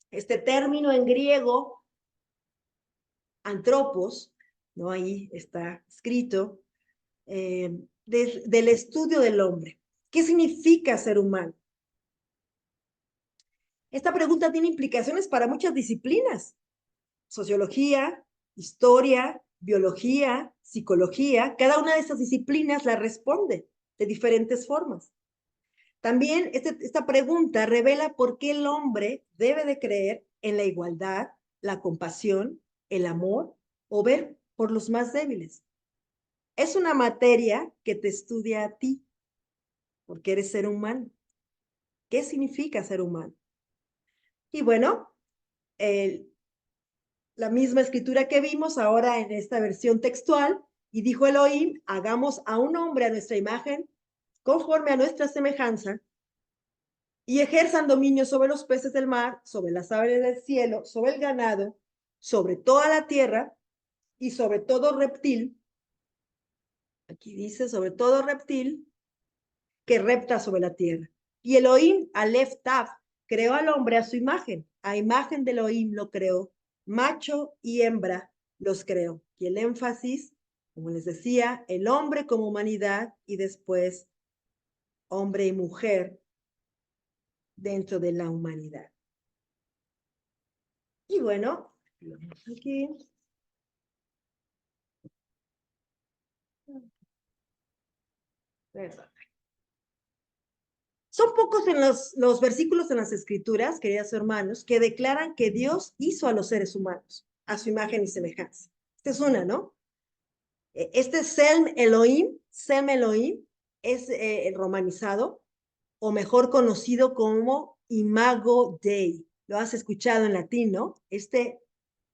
Este término en griego, antropos, ¿no? Ahí está escrito, del estudio del hombre. ¿Qué significa ser humano? Esta pregunta tiene implicaciones para muchas disciplinas: sociología, historia, biología, psicología. Cada una de estas disciplinas la responde de diferentes formas. También esta pregunta revela por qué el hombre debe de creer en la igualdad, la compasión, el amor o ver por los más débiles. Es una materia que te estudia a ti, porque eres ser humano. ¿Qué significa ser humano? Y bueno, la misma escritura que vimos ahora en esta versión textual, y dijo Elohim, hagamos a un hombre a nuestra imagen, conforme a nuestra semejanza, y ejerzan dominio sobre los peces del mar, sobre las aves del cielo, sobre el ganado, sobre toda la tierra y sobre todo reptil. Aquí dice, sobre todo reptil que repta sobre la tierra. Y Elohim, Aleph Tav, creó al hombre a su imagen. A imagen de Elohim lo creó. Macho y hembra los creó. Y el énfasis, como les decía, el hombre como humanidad y después hombre y mujer dentro de la humanidad. Y bueno, aquí. Perdón. Son pocos en los versículos en las escrituras, queridos hermanos, que declaran que Dios hizo a los seres humanos a su imagen y semejanza. Esta es una, ¿no? Este Sem Elohim es romanizado, o mejor conocido como Imago Dei. Lo has escuchado en latín, ¿no?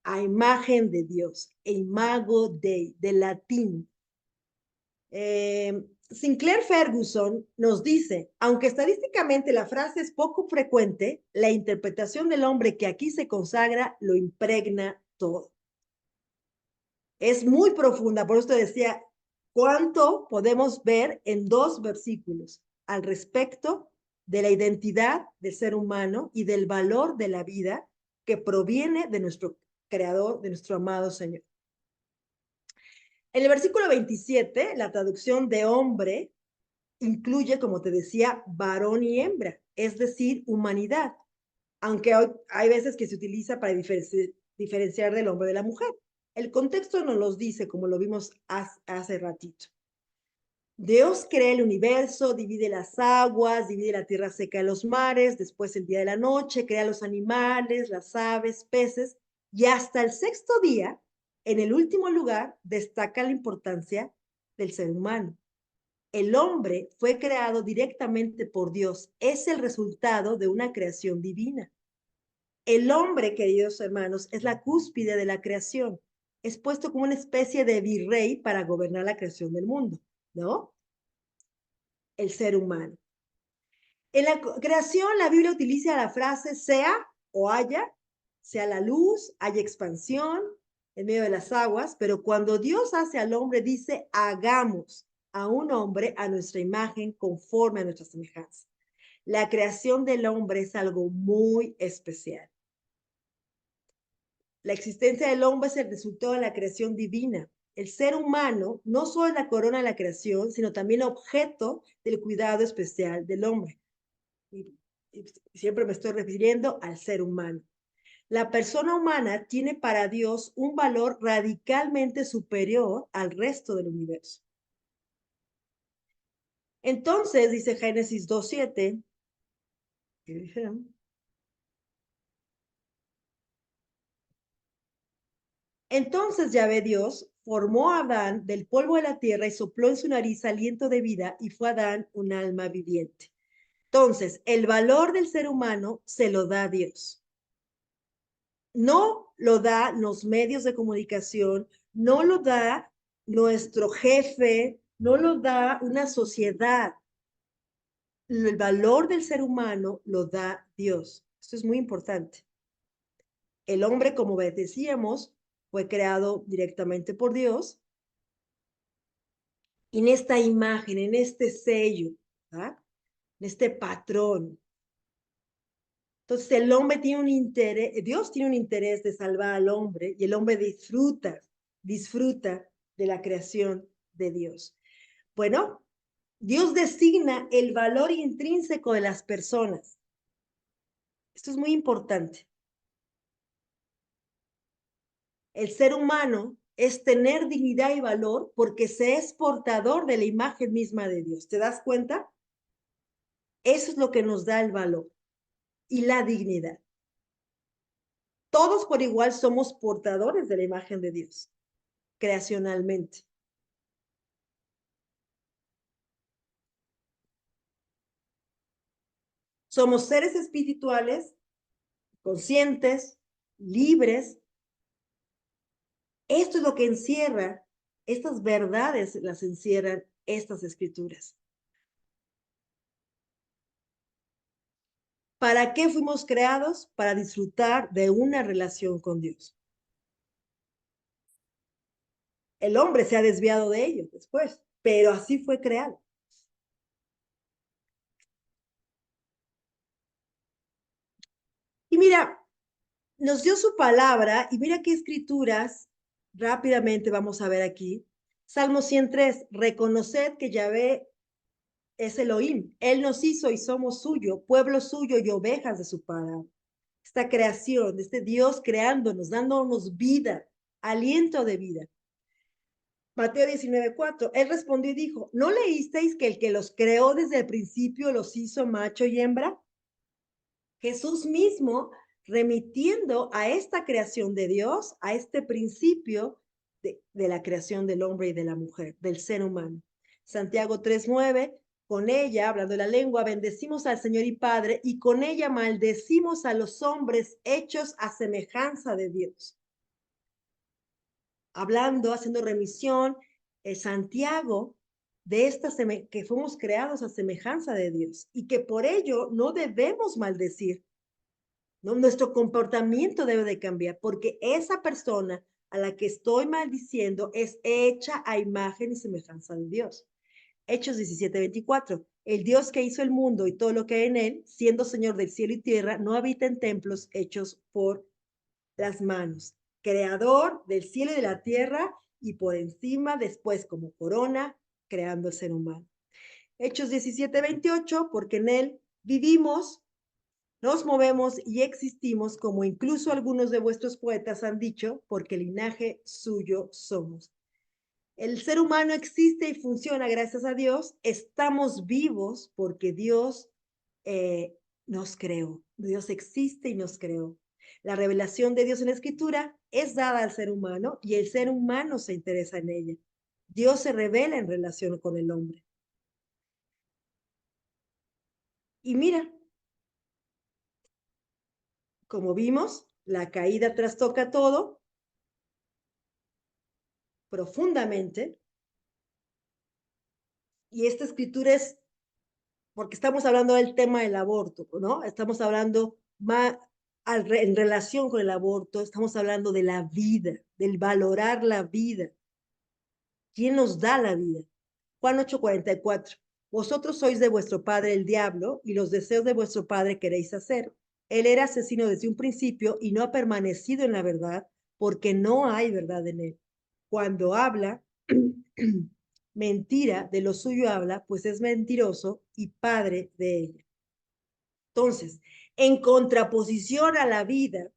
A imagen de Dios, Imago Dei, de latín. Sinclair Ferguson nos dice, aunque estadísticamente la frase es poco frecuente, la interpretación del hombre que aquí se consagra lo impregna todo. Es muy profunda, por eso te decía, ¿cuánto podemos ver en 2 versículos al respecto de la identidad del ser humano y del valor de la vida que proviene de nuestro Creador, de nuestro amado Señor? En el versículo 27, la traducción de hombre incluye, como te decía, varón y hembra, es decir, humanidad, aunque hay veces que se utiliza para diferenciar del hombre de la mujer. El contexto nos los dice, como lo vimos hace ratito. Dios crea el universo, divide las aguas, divide la tierra seca de los mares, después el día de la noche, crea los animales, las aves, peces, y hasta el 6º día, en el último lugar, destaca la importancia del ser humano. El hombre fue creado directamente por Dios, es el resultado de una creación divina. El hombre, queridos hermanos, es la cúspide de la creación, es puesto como una especie de virrey para gobernar la creación del mundo, ¿no? El ser humano. En la creación, la Biblia utiliza la frase sea o haya, sea la luz, haya expansión en medio de las aguas, pero cuando Dios hace al hombre, dice, hagamos a un hombre a nuestra imagen conforme a nuestra semejanza. La creación del hombre es algo muy especial. La existencia del hombre es el resultado de la creación divina. El ser humano no solo es la corona de la creación, sino también objeto del cuidado especial del hombre. Y siempre me estoy refiriendo al ser humano. La persona humana tiene para Dios un valor radicalmente superior al resto del universo. Entonces, dice Génesis 2:7, entonces Yahvé Dios formó a Adán del polvo de la tierra y sopló en su nariz aliento de vida y fue Adán un alma viviente. Entonces, el valor del ser humano se lo da Dios. No lo da los medios de comunicación, no lo da nuestro jefe, no lo da una sociedad. El valor del ser humano lo da Dios. Esto es muy importante. El hombre, como decíamos, fue creado directamente por Dios. En esta imagen, en este sello, ¿verdad? En este patrón. Entonces el hombre tiene un interés, Dios tiene un interés de salvar al hombre y el hombre disfruta de la creación de Dios. Bueno, Dios designa el valor intrínseco de las personas. Esto es muy importante. El ser humano es tener dignidad y valor porque se es portador de la imagen misma de Dios. ¿Te das cuenta? Eso es lo que nos da el valor y la dignidad. Todos por igual somos portadores de la imagen de Dios. creacionalmente. Somos seres espirituales, conscientes, libres. Esto es lo que encierra, estas verdades las encierran estas escrituras. ¿Para qué fuimos creados? Para disfrutar de una relación con Dios. El hombre se ha desviado de ello después, pero así fue creado. Y mira, nos dio su palabra y mira qué escrituras rápidamente vamos a ver aquí. Salmo 103, reconoced que Yahvé es Elohim. Él nos hizo y somos suyo, pueblo suyo y ovejas de su palabra. Esta creación, este Dios creándonos, dándonos vida, aliento de vida. Mateo 19:4, él respondió y dijo, ¿no leísteis que el que los creó desde el principio los hizo macho y hembra? Jesús mismo remitiendo a esta creación de Dios, a este principio de la creación del hombre y de la mujer, del ser humano. Santiago 3:9, con ella, hablando de la lengua, bendecimos al Señor y Padre, y con ella maldecimos a los hombres hechos a semejanza de Dios. Hablando, haciendo remisión, Santiago, de esta que fuimos creados a semejanza de Dios y que por ello no debemos maldecir, ¿no? Nuestro comportamiento debe de cambiar porque esa persona a la que estoy maldiciendo es hecha a imagen y semejanza de Dios. Hechos 17:24. El Dios que hizo el mundo y todo lo que hay en él, siendo Señor del cielo y tierra, no habita en templos hechos por las manos. Creador del cielo y de la tierra y por encima, después como corona, creando el ser humano. Hechos 17:28, porque en él vivimos, nos movemos y existimos, como incluso algunos de vuestros poetas han dicho, porque linaje suyo somos. El ser humano existe y funciona gracias a Dios. Estamos vivos porque Dios nos creó. Dios existe y nos creó. La revelación de Dios en la Escritura es dada al ser humano y el ser humano se interesa en ella. Dios se revela en relación con el hombre. Y mira, como vimos, la caída trastoca todo profundamente. Y esta escritura es, porque estamos hablando del tema del aborto, ¿no? Estamos hablando más en relación con el aborto, estamos hablando de la vida, del valorar la vida. ¿Quién nos da la vida? Juan 8:44. Vosotros sois de vuestro padre el diablo y los deseos de vuestro padre queréis hacer. Él era asesino desde un principio y no ha permanecido en la verdad porque no hay verdad en él. Cuando habla, mentira, de lo suyo habla, pues es mentiroso y padre de ella. Entonces, en contraposición a la vida,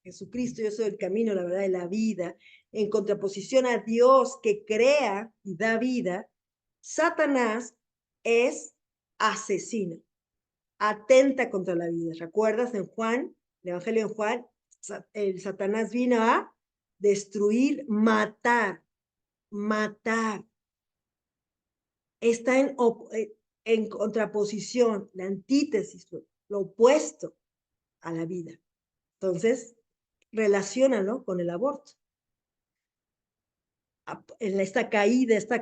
Jesucristo, yo soy el camino, la verdad y la vida, en contraposición a Dios que crea y da vida, Satanás es asesino, atenta contra la vida. ¿Recuerdas en Juan, el Evangelio de Juan? El Satanás vino a destruir, matar. Está en contraposición, la antítesis, lo opuesto a la vida. Entonces, relaciónalo con el aborto. En esta caída, este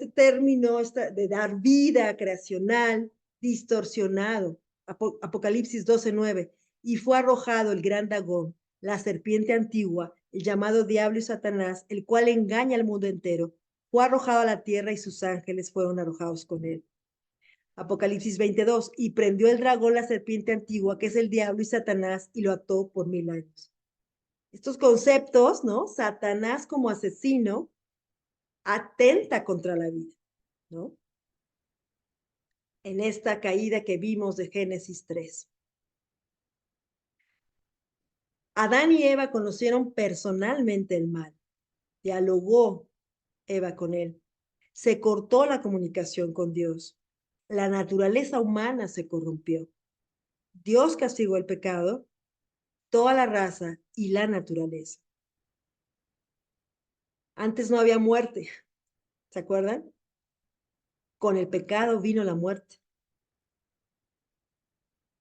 término de dar vida creacional distorsionado. Apocalipsis 12:9. Y fue arrojado el gran dragón, la serpiente antigua, el llamado diablo y Satanás, el cual engaña al mundo entero. Fue arrojado a la tierra y sus ángeles fueron arrojados con él. Apocalipsis 22. Y prendió el dragón la serpiente antigua, que es el diablo y Satanás, y lo ató por 1000 años. Estos conceptos, ¿no? Satanás como asesino atenta contra la vida, ¿no? En esta caída que vimos de Génesis 3. Adán y Eva conocieron personalmente el mal. Dialogó Eva con él. Se cortó la comunicación con Dios. La naturaleza humana se corrompió. Dios castigó el pecado, toda la raza y la naturaleza. Antes no había muerte, ¿se acuerdan? Con el pecado vino la muerte.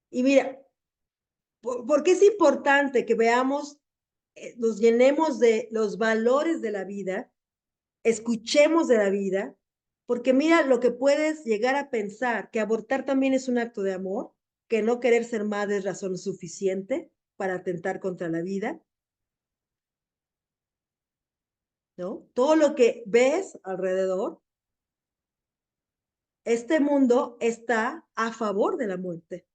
Y mira, ¿por qué es importante que veamos, nos llenemos de los valores de la vida, escuchemos de la vida? Porque mira lo que puedes llegar a pensar, que abortar también es un acto de amor, que no querer ser madre es razón suficiente para atentar contra la vida, ¿no? Todo lo que ves alrededor, este mundo está a favor de la muerte.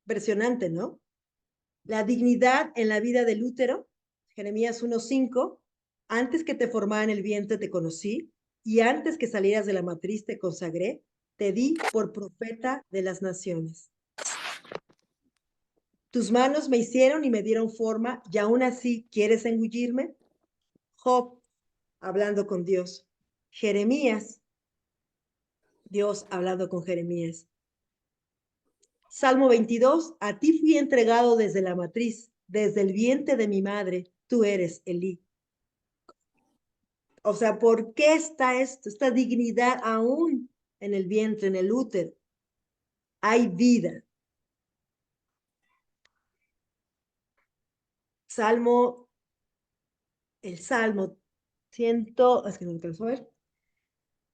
Impresionante, ¿no? La dignidad en la vida del útero, Jeremías 1:5, antes que te formara en el vientre te conocí, y antes que salieras de la matriz te consagré, te di por profeta de las naciones. Tus manos me hicieron y me dieron forma, y aún así quieres engullirme. Job, hablando con Dios. Jeremías, Dios hablando con Jeremías. Salmo 22, a ti fui entregado desde la matriz, desde el vientre de mi madre, tú eres Elí. O sea, ¿por qué está esto, esta dignidad aún en el vientre, en el útero? Hay vida. Salmo, el Salmo 100, es que no alcanzo a ver.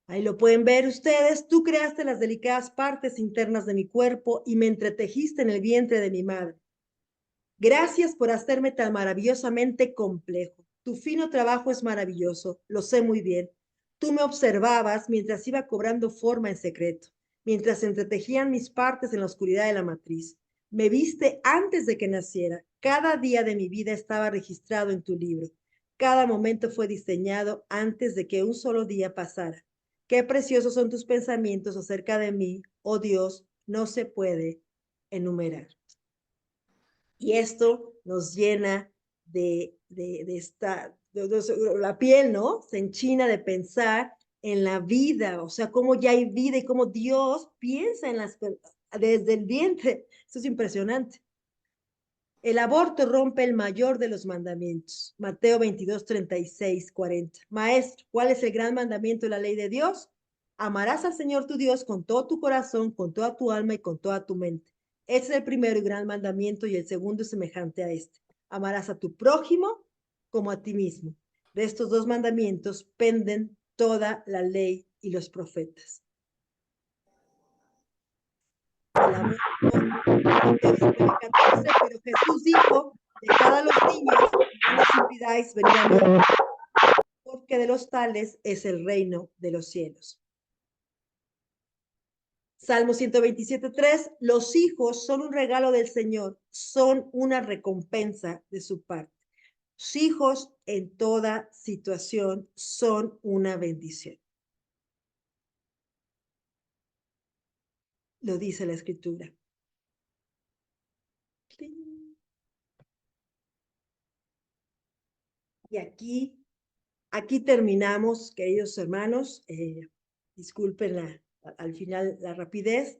Ahí lo pueden ver ustedes. Tú creaste las delicadas partes internas de mi cuerpo y me entretejiste en el vientre de mi madre. Gracias por hacerme tan maravillosamente complejo. Tu fino trabajo es maravilloso, lo sé muy bien. Tú me observabas mientras iba cobrando forma en secreto, mientras entretejían mis partes en la oscuridad de la matriz. Me viste antes de que naciera. Cada día de mi vida estaba registrado en tu libro. Cada momento fue diseñado antes de que un solo día pasara. Qué preciosos son tus pensamientos acerca de mí, oh Dios, no se puede enumerar. Y esto nos llena la piel, ¿no? Se enchina de pensar en la vida, o sea, cómo ya hay vida y cómo Dios piensa en desde el vientre. Eso es impresionante. El aborto rompe el mayor de los mandamientos. Mateo 22, 36, 40. Maestro, ¿cuál es el gran mandamiento de la ley de Dios? Amarás al Señor tu Dios con todo tu corazón, con toda tu alma y con toda tu mente. Este es el primero y gran mandamiento y el segundo es semejante a este. Amarás a tu prójimo como a ti mismo. De estos dos mandamientos penden toda la ley y los profetas. El aborto, Mateo 19:14, pero Jesús dijo, dejad a los niños, no los impidáis venir a mí, porque de los tales es el reino de los cielos. Salmo 127:3, los hijos son un regalo del Señor, son una recompensa de su parte. Los hijos en toda situación son una bendición. Lo dice la Escritura. Y aquí terminamos, queridos hermanos. Disculpen al final la rapidez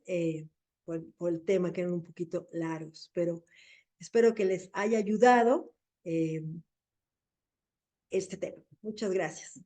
por el tema, que eran un poquito largos, pero espero que les haya ayudado este tema. Muchas gracias.